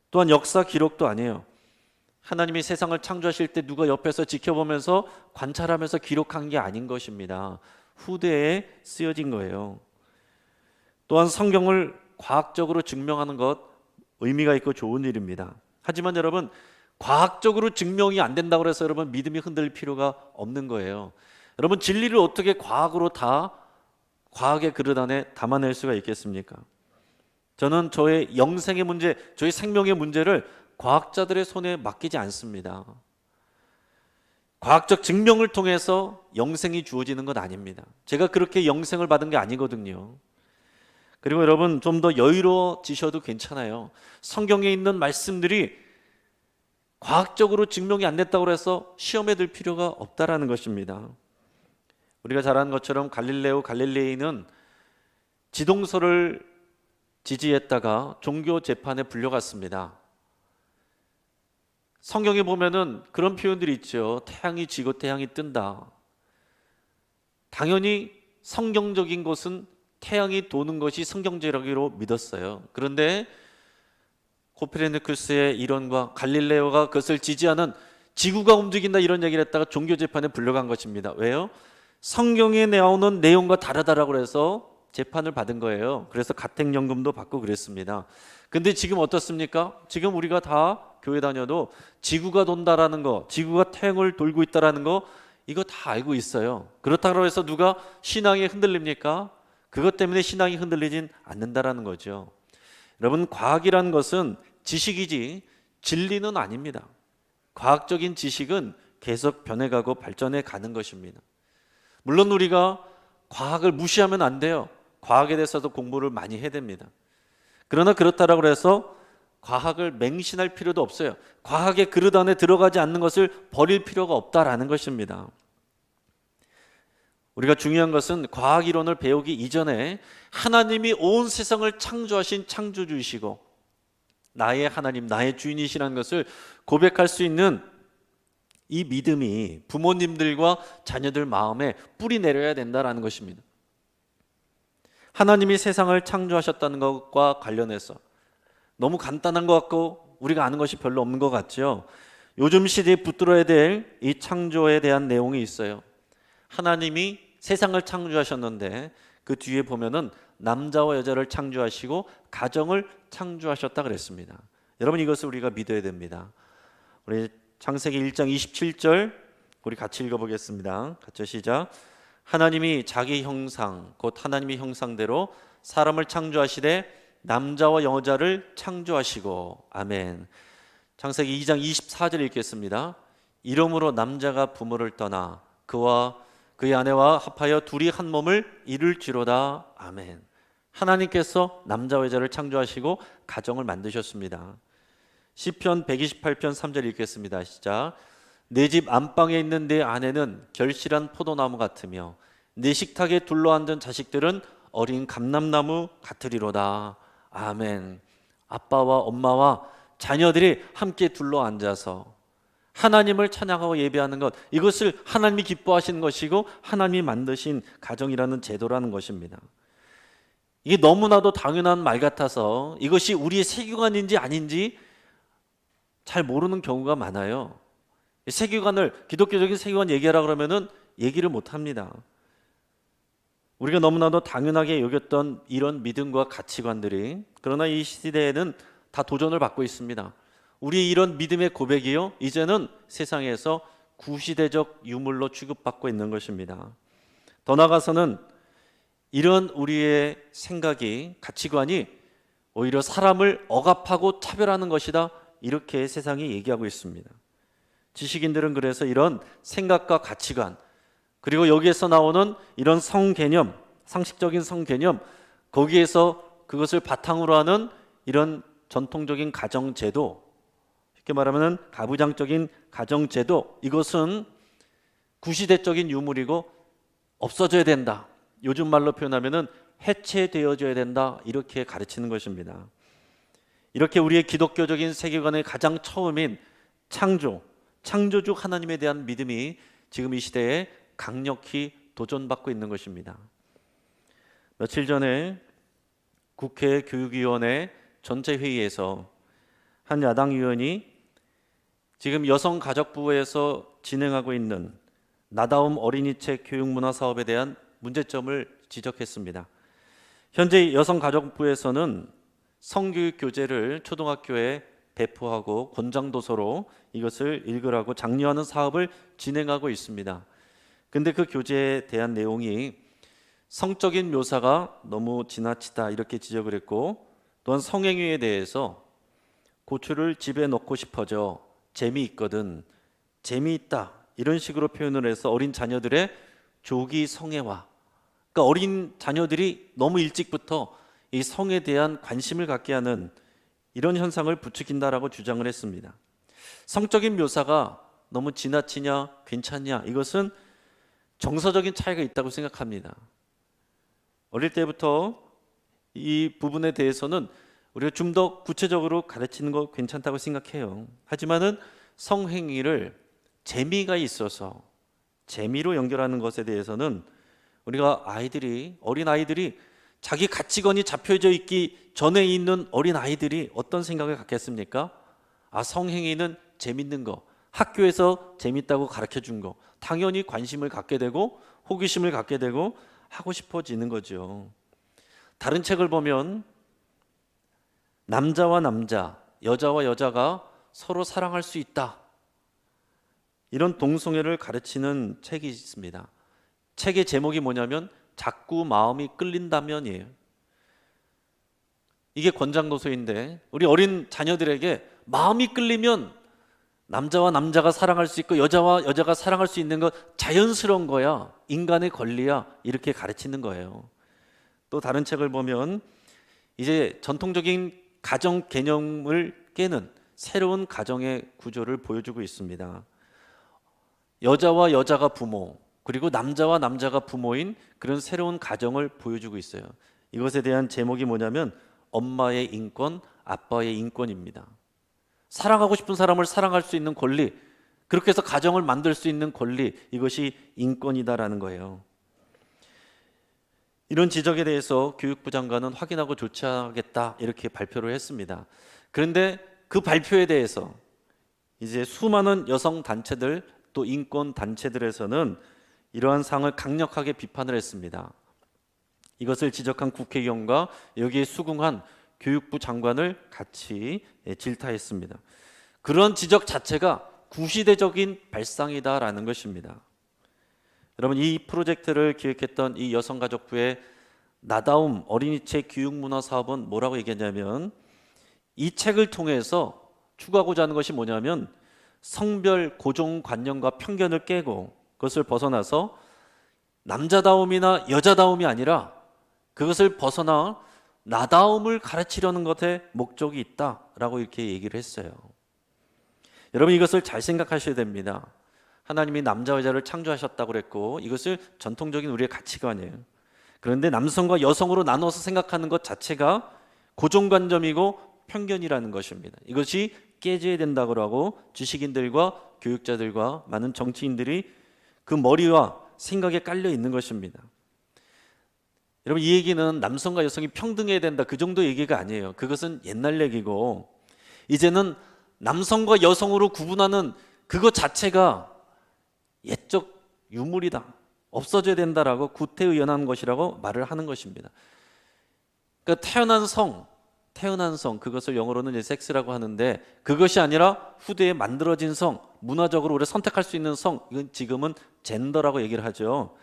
Speaker 2: 또한 역사 기록도 아니에요. 하나님이 세상을 창조하실 때 누가 옆에서 지켜보면서 관찰하면서 기록한 게 아닌 것입니다. 후대에 쓰여진 거예요. 또한 성경을 과학적으로 증명하는 것 의미가 있고 좋은 일입니다. 하지만 여러분, 과학적으로 증명이 안 된다고 해서 여러분 믿음이 흔들릴 필요가 없는 거예요. 여러분, 진리를 어떻게 과학으로 다 과학의 그릇 안에 담아낼 수가 있겠습니까? 저는 저의 영생의 문제, 저의 생명의 문제를 과학자들의 손에 맡기지 않습니다. 과학적 증명을 통해서 영생이 주어지는 건 아닙니다. 제가 그렇게 영생을 받은 게 아니거든요. 그리고 여러분, 좀 더 여유로워지셔도 괜찮아요. 성경에 있는 말씀들이 과학적으로 증명이 안 됐다고 해서 시험에 들 필요가 없다라는 것입니다. 우리가 잘 아는 것처럼 갈릴레이는 지동설을 지지했다가 종교 재판에 불려갔습니다. 성경에 보면은 그런 표현들이 있죠. 태양이 지고 태양이 뜬다. 당연히 성경적인 것은 태양이 도는 것이 성경적이라고 믿었어요. 그런데 코페르니쿠스의 이론과 갈릴레오가 그것을 지지하는 지구가 움직인다 이런 얘기를 했다가 종교 재판에 불려간 것입니다. 왜요? 성경에 나오는 내용과 다르다라고 해서 재판을 받은 거예요. 그래서 가택연금도 받고 그랬습니다. 근데 지금 어떻습니까? 지금 우리가 다 교회 다녀도 지구가 돈다라는 거, 지구가 태양을 돌고 있다라는 거, 이거 다 알고 있어요. 그렇다고 해서 누가 신앙이 흔들립니까? 그것 때문에 신앙이 흔들리진 않는다라는 거죠. 여러분, 과학이라는 것은 지식이지 진리는 아닙니다. 과학적인 지식은 계속 변해가고 발전해 가는 것입니다. 물론 우리가 과학을 무시하면 안 돼요. 과학에 대해서도 공부를 많이 해야 됩니다. 그러나 그렇다라고 해서 과학을 맹신할 필요도 없어요. 과학의 그릇 안에 들어가지 않는 것을 버릴 필요가 없다라는 것입니다. 우리가 중요한 것은 과학 이론을 배우기 이전에 하나님이 온 세상을 창조하신 창조주이시고 나의 하나님, 나의 주인이시라는 것을 고백할 수 있는 이 믿음이 부모님들과 자녀들 마음에 뿌리 내려야 된다는 것입니다. 하나님이 세상을 창조하셨다는 것과 관련해서 너무 간단한 것 같고 우리가 아는 것이 별로 없는 것 같죠. 요즘 시대에 붙들어야 될 이 창조에 대한 내용이 있어요. 하나님이 세상을 창조하셨는데 그 뒤에 보면은 남자와 여자를 창조하시고 가정을 창조하셨다 그랬습니다. 여러분, 이것을 우리가 믿어야 됩니다. 우리 창세기 1장 27절 우리 같이 읽어보겠습니다. 같이 시작. 하나님이 자기 형상 곧 하나님의 형상대로 사람을 창조하시되 남자와 여자를 창조하시고. 아멘. 창세기 2장 24절 읽겠습니다. 이러므로 남자가 부모를 떠나 그와 그의 아내와 합하여 둘이 한 몸을 이룰지로다. 아멘. 하나님께서 남자와 여자를 창조하시고 가정을 만드셨습니다. 시편 128편 3절 읽겠습니다. 시작. 내 집 안방에 있는 내 아내는 결실한 포도나무 같으며 내 식탁에 둘러앉은 자식들은 어린 감람나무 같으리로다. 아멘. 아빠와 엄마와 자녀들이 함께 둘러앉아서 하나님을 찬양하고 예배하는 것, 이것을 하나님이 기뻐하시는 것이고 하나님이 만드신 가정이라는 제도라는 것입니다. 이게 너무나도 당연한 말 같아서 이것이 우리의 세계관인지 아닌지 잘 모르는 경우가 많아요. 세계관을, 기독교적인 세계관 얘기하라 그러면은 얘기를 못 합니다. 우리가 너무나도 당연하게 여겼던 이런 믿음과 가치관들이, 그러나 이 시대에는 다 도전을 받고 있습니다. 우리 이런 믿음의 고백이요, 이제는 세상에서 구시대적 유물로 취급받고 있는 것입니다. 더 나아가서는 이런 우리의 생각이, 가치관이 오히려 사람을 억압하고 차별하는 것이다, 이렇게 세상이 얘기하고 있습니다. 지식인들은 그래서 이런 생각과 가치관, 그리고 여기에서 나오는 이런 성개념, 상식적인 성개념, 거기에서 그것을 바탕으로 하는 이런 전통적인 가정제도, 쉽게 말하면 가부장적인 가정제도, 이것은 구시대적인 유물이고 없어져야 된다, 요즘 말로 표현하면 해체되어져야 된다, 이렇게 가르치는 것입니다. 이렇게 우리의 기독교적인 세계관의 가장 처음인 창조주 하나님에 대한 믿음이 지금 이 시대에 강력히 도전받고 있는 것입니다. 며칠 전에 국회 교육위원회 전체 회의에서 한 야당 의원이 지금 여성가족부에서 진행하고 있는 나다움 어린이책 교육문화 사업에 대한 문제점을 지적했습니다. 현재 여성가족부에서는 성교육 교재를 초등학교에 배포하고 권장도서로 이것을 읽으라고 장려하는 사업을 진행하고 있습니다. 근데 그 교재에 대한 내용이 성적인 묘사가 너무 지나치다, 이렇게 지적을 했고, 또한 성행위에 대해서 고추를 집에 넣고 싶어져, 재미있거든, 재미있다, 이런 식으로 표현을 해서 어린 자녀들의 조기 성애화, 그러니까 어린 자녀들이 너무 일찍부터 이 성에 대한 관심을 갖게 하는 이런 현상을 부추긴다라고 주장을 했습니다. 성적인 묘사가 너무 지나치냐 괜찮냐, 이것은 정서적인 차이가 있다고 생각합니다. 어릴 때부터 이 부분에 대해서는 우리가 좀 더 구체적으로 가르치는 거 괜찮다고 생각해요. 하지만은 성행위를 재미가 있어서 재미로 연결하는 것에 대해서는 우리가 어린 아이들이 자기 가치관이 잡혀져 있기 전에 있는 어린 아이들이 어떤 생각을 갖겠습니까? 성행위는 재밌는 거, 학교에서 재밌다고 가르쳐 준 거, 당연히 관심을 갖게 되고 호기심을 갖게 되고 하고 싶어지는 거죠. 다른 책을 보면 남자와 남자, 여자와 여자가 서로 사랑할 수 있다, 이런 동성애를 가르치는 책이 있습니다. 책의 제목이 뭐냐면 자꾸 마음이 끌린다면이에요. 이게 권장도서인데 우리 어린 자녀들에게 마음이 끌리면 남자와 남자가 사랑할 수 있고 여자와 여자가 사랑할 수 있는 것 자연스러운 거야, 인간의 권리야, 이렇게 가르치는 거예요. 또 다른 책을 보면 이제 전통적인 가정 개념을 깨는 새로운 가정의 구조를 보여주고 있습니다. 여자와 여자가 부모, 그리고 남자와 남자가 부모인 그런 새로운 가정을 보여주고 있어요. 이것에 대한 제목이 뭐냐면 엄마의 인권, 아빠의 인권입니다. 사랑하고 싶은 사람을 사랑할 수 있는 권리, 그렇게 해서 가정을 만들 수 있는 권리, 이것이 인권이다라는 거예요. 이런 지적에 대해서 교육부 장관은 확인하고 조치하겠다 이렇게 발표를 했습니다. 그런데 그 발표에 대해서 이제 수많은 여성 단체들 또 인권 단체들에서는 이러한 사항을 강력하게 비판을 했습니다. 이것을 지적한 국회의원과 여기에 수긍한 교육부 장관을 같이 질타했습니다. 그런 지적 자체가 구시대적인 발상이다라는 것입니다. 여러분, 이 프로젝트를 기획했던 이 여성가족부의 나다움 어린이책 교육문화 사업은 뭐라고 얘기했냐면, 이 책을 통해서 추구하고자 하는 것이 뭐냐면 성별 고정관념과 편견을 깨고 그것을 벗어나서 남자다움이나 여자다움이 아니라 그것을 벗어나 나다움을 가르치려는 것에 목적이 있다라고 이렇게 얘기를 했어요. 여러분, 이것을 잘 생각하셔야 됩니다. 하나님이 남자와 여자를 창조하셨다고 그랬고 이것을 전통적인 우리의 가치관이에요. 그런데 남성과 여성으로 나눠서 생각하는 것 자체가 고정관념이고 편견이라는 것입니다. 이것이 깨져야 된다고 하고 지식인들과 교육자들과 많은 정치인들이 그 머리와 생각에 깔려 있는 것입니다. 여러분, 이 얘기는 남성과 여성이 평등해야 된다 그 정도 얘기가 아니에요. 그것은 옛날 얘기고 이제는 남성과 여성으로 구분하는 그것 자체가 옛적 유물이다, 없어져야 된다라고 구태의연한 것이라고 말을 하는 것입니다. 그러니까 태어난 성, 그것을 영어로는 이제 섹스라고 하는데 그것이 아니라 후대에 만들어진 성, 문화적으로 우리가 선택할 수 있는 성, 이건 지금은 젠더라고 얘기를 하죠.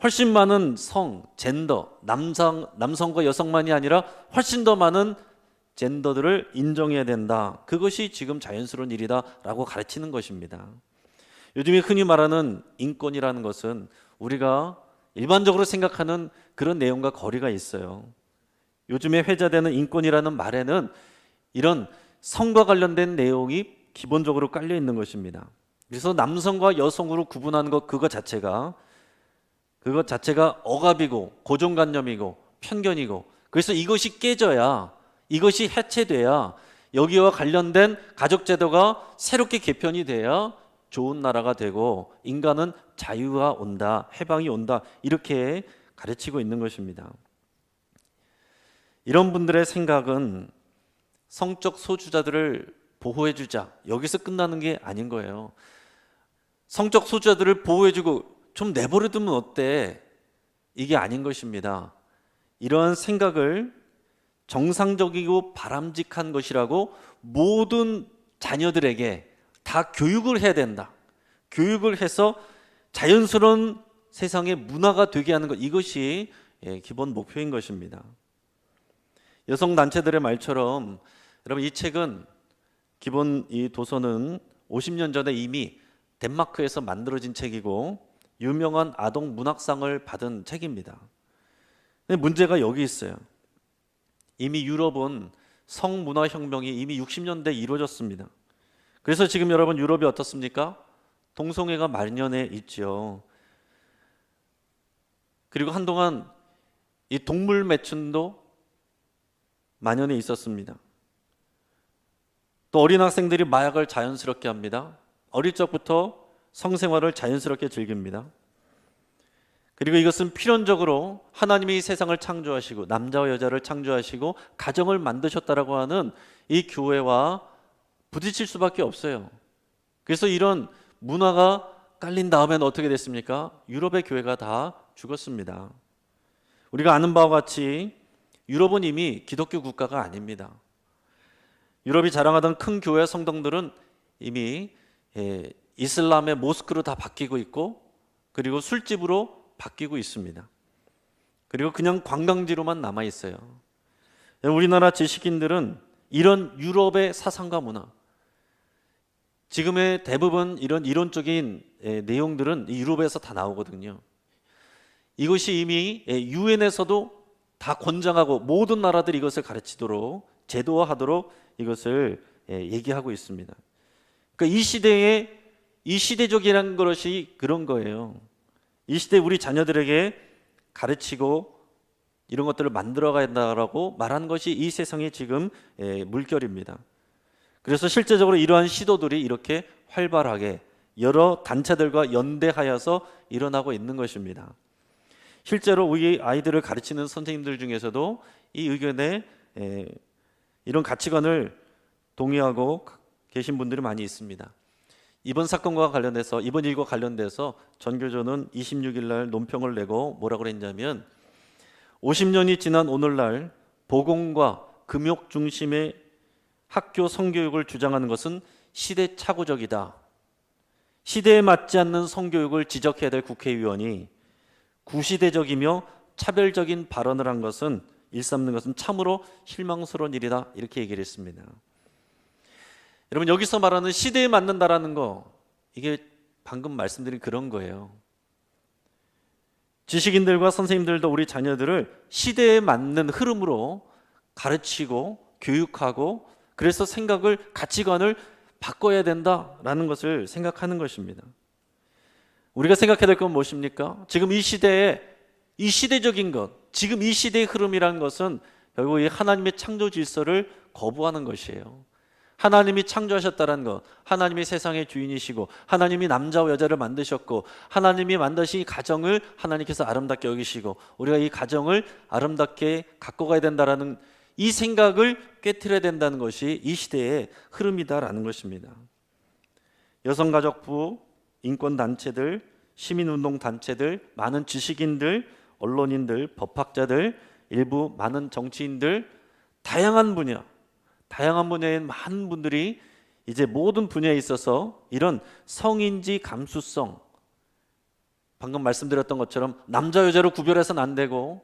Speaker 2: 훨씬 많은 성, 젠더, 남성과 여성만이 아니라 훨씬 더 많은 젠더들을 인정해야 된다. 그것이 지금 자연스러운 일이다라고 가르치는 것입니다. 요즘에 흔히 말하는 인권이라는 것은 우리가 일반적으로 생각하는 그런 내용과 거리가 있어요. 요즘에 회자되는 인권이라는 말에는 이런 성과 관련된 내용이 기본적으로 깔려 있는 것입니다. 그래서 남성과 여성으로 구분하는 것 그것 자체가 억압이고 고정관념이고 편견이고, 그래서 이것이 깨져야, 이것이 해체돼야 여기와 관련된 가족제도가 새롭게 개편이 돼야 좋은 나라가 되고 인간은 자유가 온다, 해방이 온다, 이렇게 가르치고 있는 것입니다. 이런 분들의 생각은 성적 소수자들을 보호해주자, 여기서 끝나는 게 아닌 거예요. 성적 소수자들을 보호해주고 좀 내버려두면 어때? 이게 아닌 것입니다. 이러한 생각을 정상적이고 바람직한 것이라고 모든 자녀들에게 다 교육을 해야 된다. 교육을 해서 자연스러운 세상의 문화가 되게 하는 것, 이것이 기본 목표인 것입니다. 여성 단체들의 말처럼 여러분, 이 책은 기본 이 도서는 50년 전에 이미 덴마크에서 만들어진 책이고 유명한 아동 문학상을 받은 책입니다. 근데 문제가 여기 있어요. 이미 유럽은 성문화혁명이 이미 60년대에 이루어졌습니다. 그래서 지금 여러분 유럽이 어떻습니까? 동성애가 만연해 있죠. 그리고 한동안 이 동물 매춘도 만연해 있었습니다. 또 어린 학생들이 마약을 자연스럽게 합니다. 어릴 적부터 성생활을 자연스럽게 즐깁니다. 그리고 이것은 필연적으로 하나님이 이 세상을 창조하시고 남자와 여자를 창조하시고 가정을 만드셨다라고 하는 이 교회와 부딪힐 수밖에 없어요. 그래서 이런 문화가 깔린 다음에는 어떻게 됐습니까? 유럽의 교회가 다 죽었습니다. 우리가 아는 바와 같이 유럽은 이미 기독교 국가가 아닙니다. 유럽이 자랑하던 큰 교회 성당들은 이미 이슬람의 모스크로 다 바뀌고 있고 그리고 술집으로 바뀌고 있습니다. 그리고 그냥 관광지로만 남아 있어요. 우리나라 지식인들은 이런 유럽의 사상과 문화, 지금의 대부분 이런 이론적인 내용들은 유럽에서 다 나오거든요. 이것이 이미 유엔에서도 다 권장하고 모든 나라들이 이것을 가르치도록 제도화하도록 이것을 얘기하고 있습니다. 그러니까 이 시대적이라는 것이 그런 거예요. 이 시대 우리 자녀들에게 가르치고 이런 것들을 만들어가야 한다라고 말한 것이 이 세상의 지금 물결입니다. 그래서 실제적으로 이러한 시도들이 이렇게 활발하게 여러 단체들과 연대하여서 일어나고 있는 것입니다. 실제로 우리 아이들을 가르치는 선생님들 중에서도 이 의견에 이런 가치관을 동의하고 계신 분들이 많이 있습니다. 이번 사건과 관련해서, 이번 일과 관련돼서 전교조는 26일 날 논평을 내고 뭐라고 그랬냐면 50년이 지난 오늘날 보건과 금욕 중심의 학교 성교육을 주장하는 것은 시대착오적이다. 시대에 맞지 않는 성교육을 지적해야 될 국회의원이 구시대적이며 차별적인 발언을 한 것은 일삼는 것은 참으로 실망스러운 일이다. 이렇게 얘기를 했습니다. 여러분, 여기서 말하는 시대에 맞는다라는 거, 이게 방금 말씀드린 그런 거예요. 지식인들과 선생님들도 우리 자녀들을 시대에 맞는 흐름으로 가르치고 교육하고, 그래서 생각을, 가치관을 바꿔야 된다라는 것을 생각하는 것입니다. 우리가 생각해야 될 건 무엇입니까? 지금 이 시대에, 이 시대적인 것, 지금 이 시대의 흐름이라는 것은 결국 이 하나님의 창조 질서를 거부하는 것이에요. 하나님이 창조하셨다는 것, 하나님이 세상의 주인이시고 하나님이 남자와 여자를 만드셨고 하나님이 만드신 이 가정을 하나님께서 아름답게 여기시고 우리가 이 가정을 아름답게 갖고 가야 된다라는 이 생각을 깨트려야 된다는 것이 이 시대의 흐름이다라는 것입니다. 여성가족부, 인권단체들, 시민운동단체들, 많은 지식인들, 언론인들, 법학자들, 일부 많은 정치인들, 다양한 분야의 많은 분들이 이제 모든 분야에 있어서 이런 성인지 감수성, 방금 말씀드렸던 것처럼 남자 여자로 구별해서는 안 되고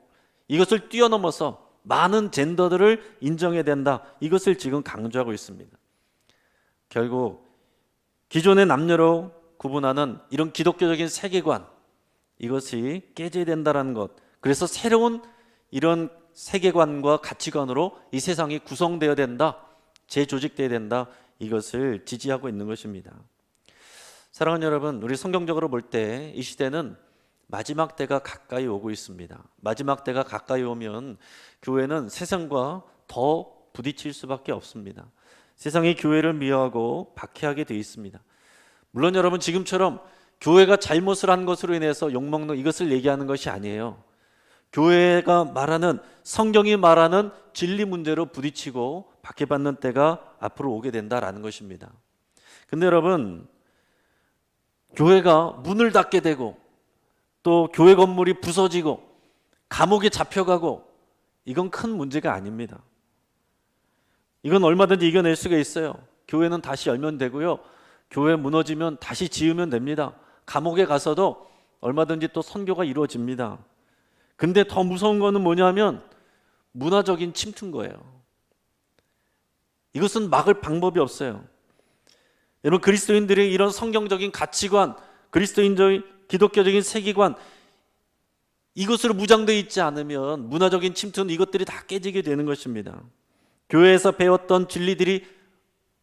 Speaker 2: 이것을 뛰어넘어서 많은 젠더들을 인정해야 된다, 이것을 지금 강조하고 있습니다. 결국 기존의 남녀로 구분하는 이런 기독교적인 세계관, 이것이 깨져야 된다는 것, 그래서 새로운 이런 세계관과 가치관으로 이 세상이 구성되어야 된다, 재조직되어야 된다, 이것을 지지하고 있는 것입니다. 사랑하는 여러분, 우리 성경적으로 볼 때 이 시대는 마지막 때가 가까이 오고 있습니다. 마지막 때가 가까이 오면 교회는 세상과 더 부딪힐 수밖에 없습니다. 세상이 교회를 미워하고 박해하게 되어 있습니다. 물론 여러분, 지금처럼 교회가 잘못을 한 것으로 인해서 욕먹는 이것을 얘기하는 것이 아니에요. 교회가 말하는, 성경이 말하는 진리 문제로 부딪히고 박해받는 때가 앞으로 오게 된다라는 것입니다. 근데 여러분, 교회가 문을 닫게 되고 또 교회 건물이 부서지고 감옥에 잡혀가고, 이건 큰 문제가 아닙니다. 이건 얼마든지 이겨낼 수가 있어요. 교회는 다시 열면 되고요, 교회 무너지면 다시 지으면 됩니다. 감옥에 가서도 얼마든지 또 선교가 이루어집니다. 근데 더 무서운 거는 뭐냐면 문화적인 침투인 거예요. 이것은 막을 방법이 없어요. 여러분, 그리스도인들의 이런 성경적인 가치관, 그리스도인적인 기독교적인 세계관, 이것으로 무장되어 있지 않으면 문화적인 침투는 이것들이 다 깨지게 되는 것입니다. 교회에서 배웠던 진리들이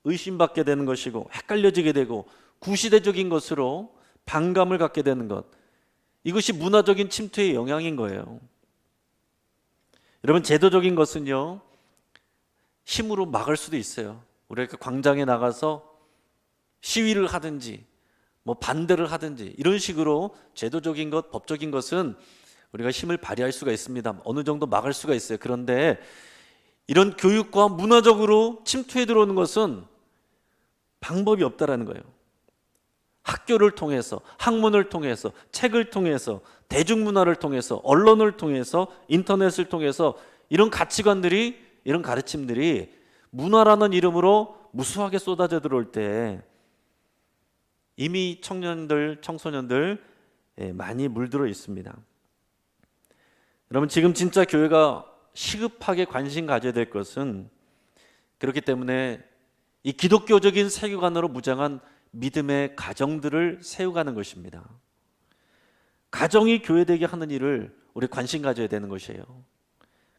Speaker 2: 의심받게 되는 것이고 헷갈려지게 되고 구시대적인 것으로 반감을 갖게 되는 것, 이것이 문화적인 침투의 영향인 거예요. 여러분, 제도적인 것은요, 힘으로 막을 수도 있어요. 우리가 광장에 나가서 시위를 하든지 뭐 반대를 하든지 이런 식으로 제도적인 것, 법적인 것은 우리가 힘을 발휘할 수가 있습니다. 어느 정도 막을 수가 있어요. 그런데 이런 교육과 문화적으로 침투해 들어오는 것은 방법이 없다라는 거예요. 학교를 통해서, 학문을 통해서, 책을 통해서, 대중문화를 통해서, 언론을 통해서, 인터넷을 통해서 이런 가치관들이, 이런 가르침들이 문화라는 이름으로 무수하게 쏟아져 들어올 때 이미 청년들, 청소년들 많이 물들어 있습니다. 여러분, 지금 진짜 교회가 시급하게 관심 가져야 될 것은, 그렇기 때문에 이 기독교적인 세계관으로 무장한 믿음의 가정들을 세워가는 것입니다. 가정이 교회되게 하는 일을 우리 관심 가져야 되는 것이에요.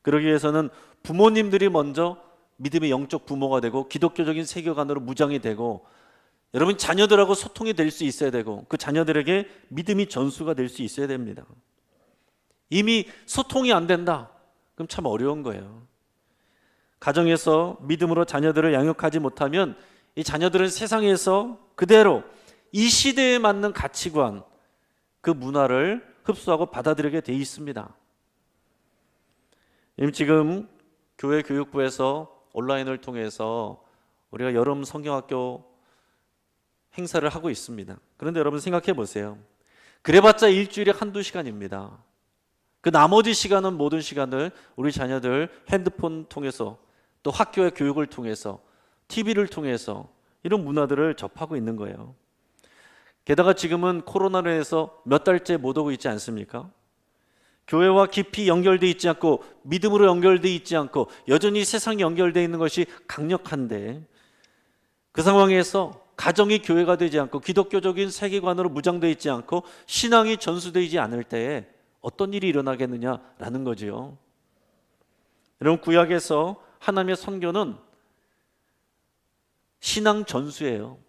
Speaker 2: 그러기 위해서는 부모님들이 먼저 믿음의 영적 부모가 되고 기독교적인 세계관으로 무장이 되고 여러분 자녀들하고 소통이 될 수 있어야 되고 그 자녀들에게 믿음이 전수가 될 수 있어야 됩니다. 이미 소통이 안 된다. 그럼 참 어려운 거예요. 가정에서 믿음으로 자녀들을 양육하지 못하면 이 자녀들은 세상에서 그대로 이 시대에 맞는 가치관, 그 문화를 흡수하고 받아들이게 돼 있습니다. 지금 교회 교육부에서 온라인을 통해서 우리가 여름 성경학교 행사를 하고 있습니다. 그런데 여러분 생각해 보세요. 그래봤자 일주일에 한두 시간입니다. 그 나머지 시간은 모든 시간을 우리 자녀들 핸드폰 통해서 또 학교의 교육을 통해서 TV를 통해서 이런 문화들을 접하고 있는 거예요. 게다가 지금은 코로나로 해서 몇 달째 못 오고 있지 않습니까? 교회와 깊이 연결되어 있지 않고 믿음으로 연결되어 있지 않고 여전히 세상에 연결되어 있는 것이 강력한데 그 상황에서 가정이 교회가 되지 않고 기독교적인 세계관으로 무장되어 있지 않고 신앙이 전수되지 않을 때에 어떤 일이 일어나겠느냐라는 거지요. 여러분 구약에서 하나님의 선교는 신앙 전수예요.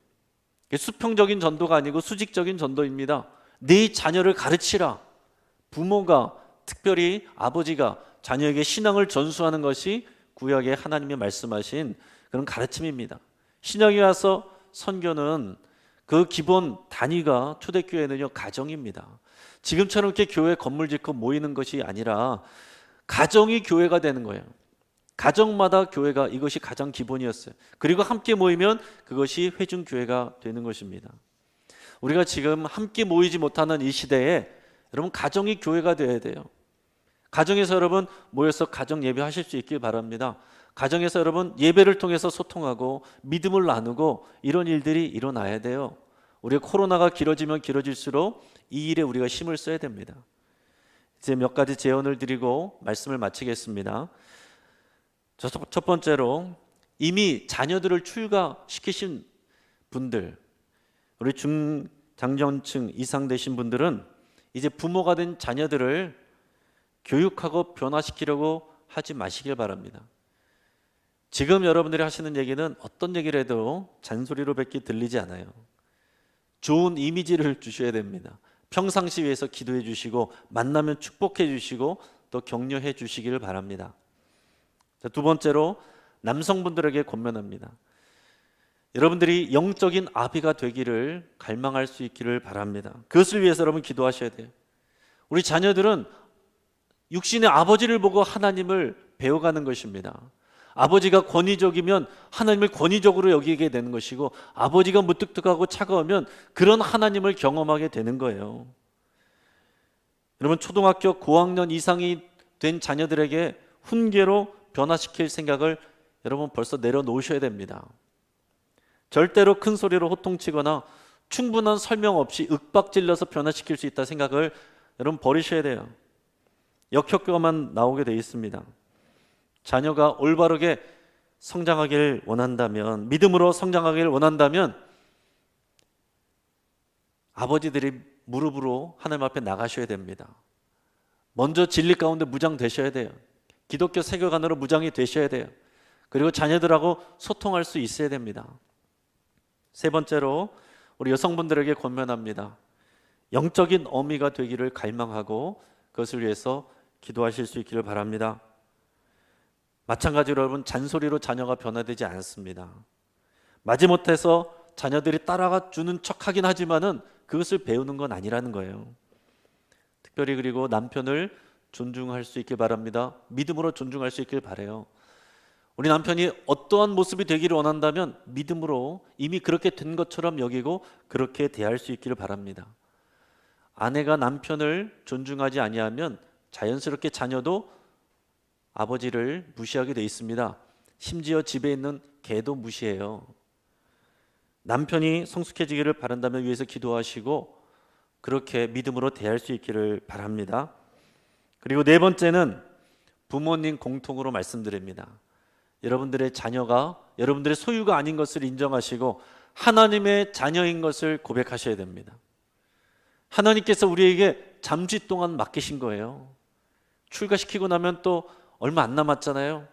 Speaker 2: 수평적인 전도가 아니고 수직적인 전도입니다. 네 자녀를 가르치라. 부모가 특별히 아버지가 자녀에게 신앙을 전수하는 것이 구약에 하나님이 말씀하신 그런 가르침입니다. 신약에 와서 선교는 그 기본 단위가 초대교회는요 가정입니다. 지금처럼 이렇게 교회 건물 짓고 모이는 것이 아니라 가정이 교회가 되는 거예요. 가정마다 교회가 이것이 가장 기본이었어요. 그리고 함께 모이면 그것이 회중교회가 되는 것입니다. 우리가 지금 함께 모이지 못하는 이 시대에 여러분 가정이 교회가 되어야 돼요. 가정에서 여러분 모여서 가정 예배하실 수 있길 바랍니다. 가정에서 여러분 예배를 통해서 소통하고 믿음을 나누고 이런 일들이 일어나야 돼요. 우리가 코로나가 길어지면 길어질수록 이 일에 우리가 힘을 써야 됩니다. 이제 몇 가지 제언을 드리고 말씀을 마치겠습니다. 첫 번째로 이미 자녀들을 출가시키신 분들, 우리 중장년층 이상 되신 분들은 이제 부모가 된 자녀들을 교육하고 변화시키려고 하지 마시길 바랍니다. 지금 여러분들이 하시는 얘기는 어떤 얘기를 해도 잔소리로 밖에 들리지 않아요. 좋은 이미지를 주셔야 됩니다. 평상시 위해서 기도해 주시고 만나면 축복해 주시고 또 격려해 주시기를 바랍니다. 자, 두 번째로 남성분들에게 권면합니다. 여러분들이 영적인 아비가 되기를 갈망할 수 있기를 바랍니다. 그것을 위해서 여러분 기도하셔야 돼요. 우리 자녀들은 육신의 아버지를 보고 하나님을 배워가는 것입니다. 아버지가 권위적이면 하나님을 권위적으로 여기게 되는 것이고 아버지가 무뚝뚝하고 차가우면 그런 하나님을 경험하게 되는 거예요. 여러분 초등학교 고학년 이상이 된 자녀들에게 훈계로 변화시킬 생각을 여러분 벌써 내려놓으셔야 됩니다. 절대로 큰 소리로 호통치거나 충분한 설명 없이 윽박질러서 변화시킬 수 있다 생각을 여러분 버리셔야 돼요. 역효과만 나오게 돼 있습니다. 자녀가 올바르게 성장하기를 원한다면, 믿음으로 성장하기를 원한다면 아버지들이 무릎으로 하나님 앞에 나가셔야 됩니다. 먼저 진리 가운데 무장되셔야 돼요. 기독교 세계관으로 무장이 되셔야 돼요. 그리고 자녀들하고 소통할 수 있어야 됩니다. 세 번째로 우리 여성분들에게 권면합니다. 영적인 어미가 되기를 갈망하고 그것을 위해서 기도하실 수 있기를 바랍니다. 마찬가지로 여러분 잔소리로 자녀가 변화되지 않습니다. 마지못해서 자녀들이 따라가 주는 척하긴 하지만은 그것을 배우는 건 아니라는 거예요. 특별히 그리고 남편을 존중할 수 있길 바랍니다. 믿음으로 존중할 수 있길 바라요. 우리 남편이 어떠한 모습이 되기를 원한다면 믿음으로 이미 그렇게 된 것처럼 여기고 그렇게 대할 수 있기를 바랍니다. 아내가 남편을 존중하지 아니하면 자연스럽게 자녀도 아버지를 무시하게 돼 있습니다. 심지어 집에 있는 개도 무시해요. 남편이 성숙해지기를 바란다면 위해서 기도하시고 그렇게 믿음으로 대할 수 있기를 바랍니다. 그리고 네 번째는 부모님 공통으로 말씀드립니다. 여러분들의 자녀가 여러분들의 소유가 아닌 것을 인정하시고 하나님의 자녀인 것을 고백하셔야 됩니다. 하나님께서 우리에게 잠시 동안 맡기신 거예요. 출가시키고 나면 또 얼마 안 남았잖아요.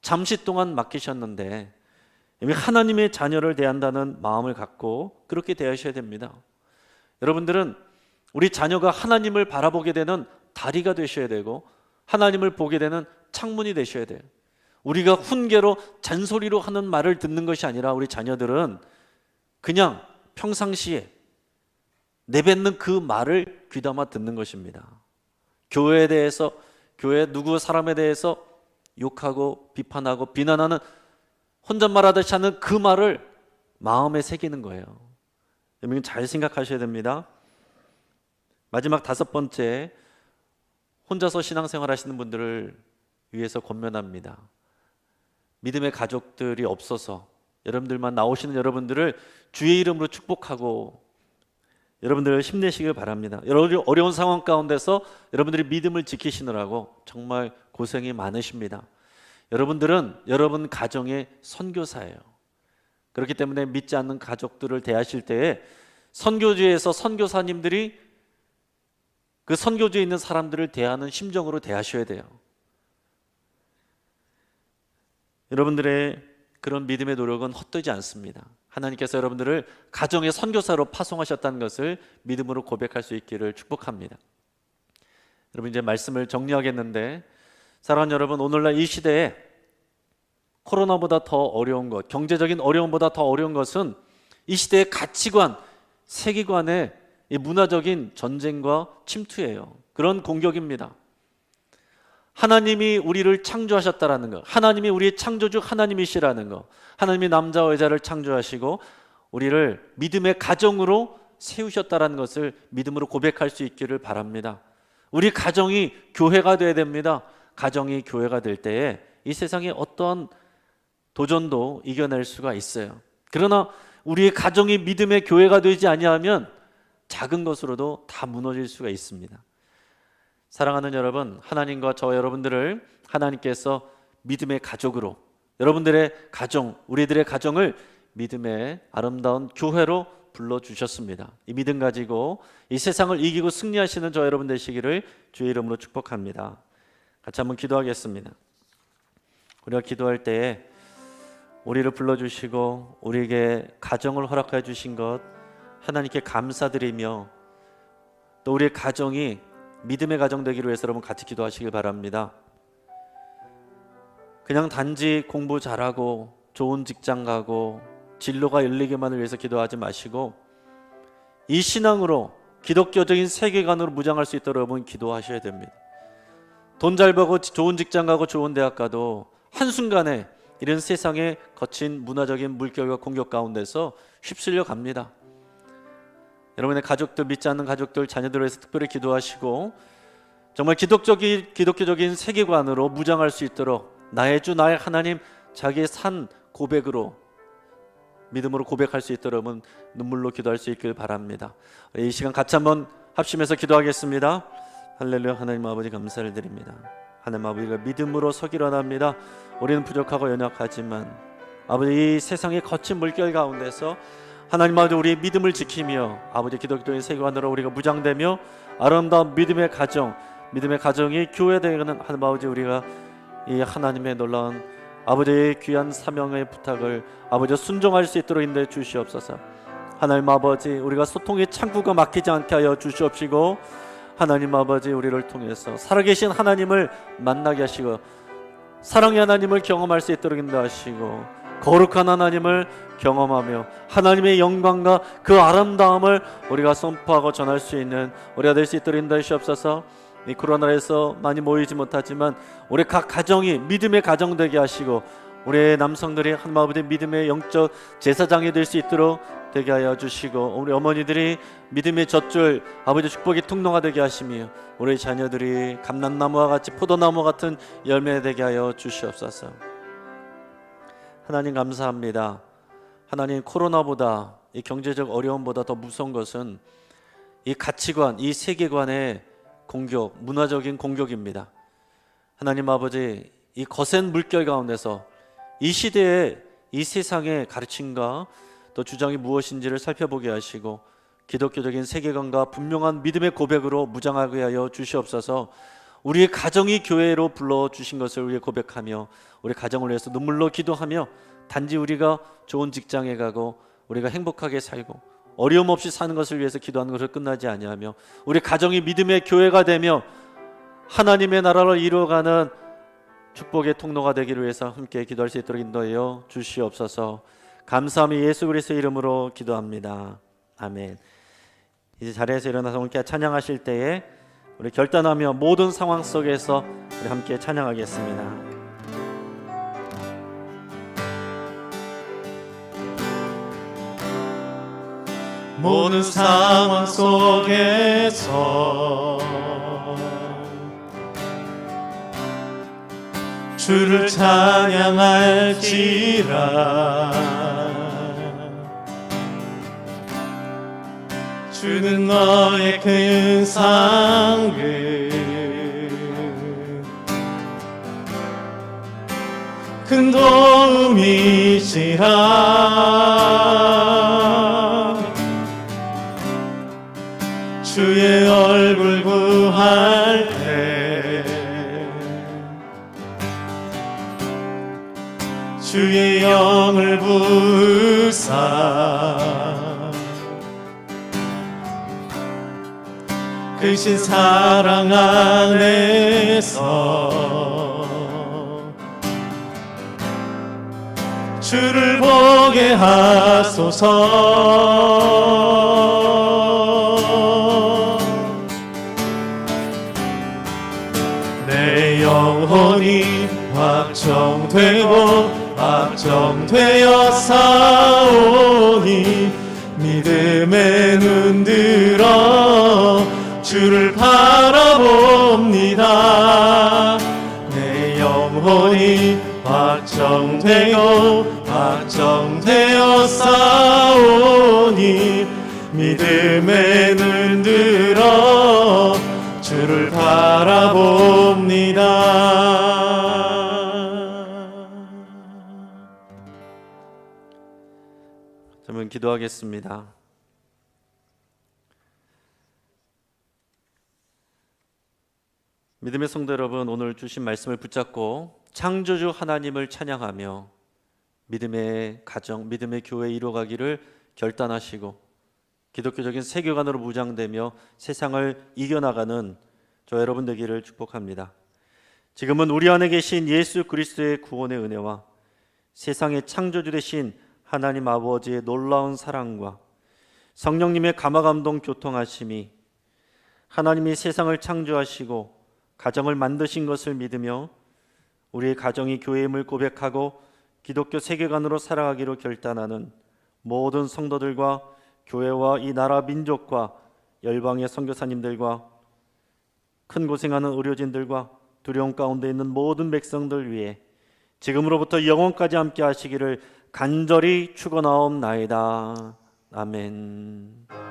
Speaker 2: 잠시 동안 맡기셨는데 이미 하나님의 자녀를 대한다는 마음을 갖고 그렇게 대하셔야 됩니다. 여러분들은 우리 자녀가 하나님을 바라보게 되는 다리가 되셔야 되고 하나님을 보게 되는 창문이 되셔야 돼요. 우리가 훈계로 잔소리로 하는 말을 듣는 것이 아니라 우리 자녀들은 그냥 평상시에 내뱉는 그 말을 귀담아 듣는 것입니다. 교회에 대해서, 교회 누구 사람에 대해서 욕하고 비판하고 비난하는 혼잣말하듯이 하는 그 말을 마음에 새기는 거예요. 여러분 잘 생각하셔야 됩니다. 마지막 5번째, 혼자서 신앙생활 하시는 분들을 위해서 권면합니다. 믿음의 가족들이 없어서 여러분들만 나오시는 여러분들을 주의 이름으로 축복하고 여러분들 힘내시길 바랍니다. 여러분 어려운 상황 가운데서 여러분들이 믿음을 지키시느라고 정말 고생이 많으십니다. 여러분들은 여러분 가정의 선교사예요. 그렇기 때문에 믿지 않는 가족들을 대하실 때에 선교지에서 선교사님들이 그 선교지에 있는 사람들을 대하는 심정으로 대하셔야 돼요. 여러분들의 그런 믿음의 노력은 헛되지 않습니다. 하나님께서 여러분들을 가정의 선교사로 파송하셨다는 것을 믿음으로 고백할 수 있기를 축복합니다. 여러분 이제 말씀을 정리하겠는데, 사랑하는 여러분, 오늘날 이 시대에 코로나보다 더 어려운 것, 경제적인 어려움보다 더 어려운 것은 이 시대의 가치관, 세계관의 이 문화적인 전쟁과 침투예요. 그런 공격입니다. 하나님이 우리를 창조하셨다라는 것, 하나님이 우리의 창조주 하나님이시라는 것, 하나님이 남자와 여자를 창조하시고 우리를 믿음의 가정으로 세우셨다라는 것을 믿음으로 고백할 수 있기를 바랍니다. 우리 가정이 교회가 되어야 됩니다. 가정이 교회가 될 때에 이 세상의 어떠한 도전도 이겨낼 수가 있어요. 그러나 우리의 가정이 믿음의 교회가 되지 아니하면 작은 것으로도 다 무너질 수가 있습니다. 사랑하는 여러분, 하나님과 저와 여러분들을 하나님께서 믿음의 가족으로, 여러분들의 가정, 우리들의 가정을 믿음의 아름다운 교회로 불러주셨습니다. 이 믿음 가지고 이 세상을 이기고 승리하시는 저 여러분 되시기를 주의 이름으로 축복합니다. 같이 한번 기도하겠습니다. 우리가 기도할 때에 우리를 불러주시고 우리에게 가정을 허락해 주신 것 하나님께 감사드리며, 또 우리의 가정이 믿음의 가정 되기를 위해서 여러분 같이 기도하시길 바랍니다. 그냥 단지 공부 잘하고 좋은 직장 가고 진로가 열리기만을 위해서 기도하지 마시고 이 신앙으로 기독교적인 세계관으로 무장할 수 있도록 여러분 기도하셔야 됩니다. 돈 잘 벌고 좋은 직장 가고 좋은 대학 가도 한순간에 이런 세상의 거친 문화적인 물결과 공격 가운데서 휩쓸려 갑니다. 여러분의 가족들, 믿지 않는 가족들, 자녀들을 위해서 특별히 기도하시고 정말 기독교적인 세계관으로 무장할 수 있도록 나의 주 나의 하나님, 자기의 산 고백으로 믿음으로 고백할 수 있도록 여러분 눈물로 기도할 수 있길 바랍니다. 이 시간 같이 한번 합심해서 기도하겠습니다. 할렐루야. 하나님 아버지 감사를 드립니다. 하나님 아버지가 믿음으로 서기를 원합니다. 우리는 부족하고 연약하지만 아버지 이 세상의 거친 물결 가운데서 하나님 아버지 우리의 믿음을 지키며 아버지 기독교의 세계관으로 우리가 무장되며 아름다운 믿음의 가정, 믿음의 가정이 교회되는 하나님 아버지, 우리가 이 하나님의 놀라운 아버지의 귀한 사명의 부탁을 아버지 순종할 수 있도록 인도해 주시옵소서. 하나님 아버지, 우리가 소통의 창구가 막히지 않게 하여 주시옵시고 하나님 아버지, 우리를 통해서 살아계신 하나님을 만나게 하시고 사랑의 하나님을 경험할 수 있도록 인도하시고 거룩한 하나님을 경험하며 하나님의 영광과 그 아름다움을 우리가 선포하고 전할 수 있는 우리가 될 수 있도록 인도해 주옵소서. 이 코로나에서 많이 모이지 못하지만 우리 각 가정이 믿음의 가정 되게 하시고 우리의 남성들이 하나님 아버지 믿음의 영적 제사장이 될 수 있도록 되게 하여 주시고 우리 어머니들이 믿음의 젖줄 아버지 축복의 통로가 되게 하시며 우리 자녀들이 감람나무와 같이 포도나무 같은 열매 되게 하여 주시옵소서. 하나님 감사합니다. 하나님, 코로나보다 이 경제적 어려움보다 더 무서운 것은 이 가치관, 이 세계관의 공격, 문화적인 공격입니다. 하나님 아버지, 이 거센 물결 가운데서 이 시대의 이 세상의 가르침과 또 주장이 무엇인지를 살펴보게 하시고 기독교적인 세계관과 분명한 믿음의 고백으로 무장하게 하여 주시옵소서. 우리의 가정이 교회로 불러주신 것을 우리가 고백하며 우리 가정을 위해서 눈물로 기도하며 단지 우리가 좋은 직장에 가고 우리가 행복하게 살고 어려움 없이 사는 것을 위해서 기도하는 것을 끝나지 아니하며 우리 가정이 믿음의 교회가 되며 하나님의 나라를 이루어가는 축복의 통로가 되기를 위해서 함께 기도할 수 있도록 인도하여 주시옵소서. 감사하며 예수 그리스도의 이름으로 기도합니다. 아멘. 이제 자리에서 일어나서 함께 찬양하실 때에 우리 결단하며 모든 상황 속에서 우리 함께 찬양하겠습니다.
Speaker 1: 모든 상황 속에서 주를 찬양할지라. 주는 너의 큰 상급 큰 도움이시라. 주의 얼굴 구할 때 주의 영을 부으사 크신 사랑 안에서 주를 보게 하소서. 내 영혼이 확정되어 사오니 믿음에 눈들어 주를 바라봅니다. 내 영혼이 확정되어 사오니 믿음에 눈들어 주를 바라봅니다.
Speaker 2: 저는 기도하겠습니다. 믿음의 성도 여러분, 오늘 주신 말씀을 붙잡고 창조주 하나님을 찬양하며 믿음의 가정, 믿음의 교회 이루어가기를 결단하시고 기독교적인 세계관으로 무장되며 세상을 이겨나가는 저 여러분 되기를 축복합니다. 지금은 우리 안에 계신 예수 그리스도의 구원의 은혜와 세상의 창조주 되신 하나님 아버지의 놀라운 사랑과 성령님의 감화감동 교통하심이 하나님이 세상을 창조하시고 가정을 만드신 것을 믿으며 우리의 가정이 교회임을 고백하고 기독교 세계관으로 살아가기로 결단하는 모든 성도들과 교회와 이 나라 민족과 열방의 선교사님들과 큰 고생하는 의료진들과 두려움 가운데 있는 모든 백성들 위해 지금으로부터 영원까지 함께 하시기를 간절히 축원하옵나이다. 아멘.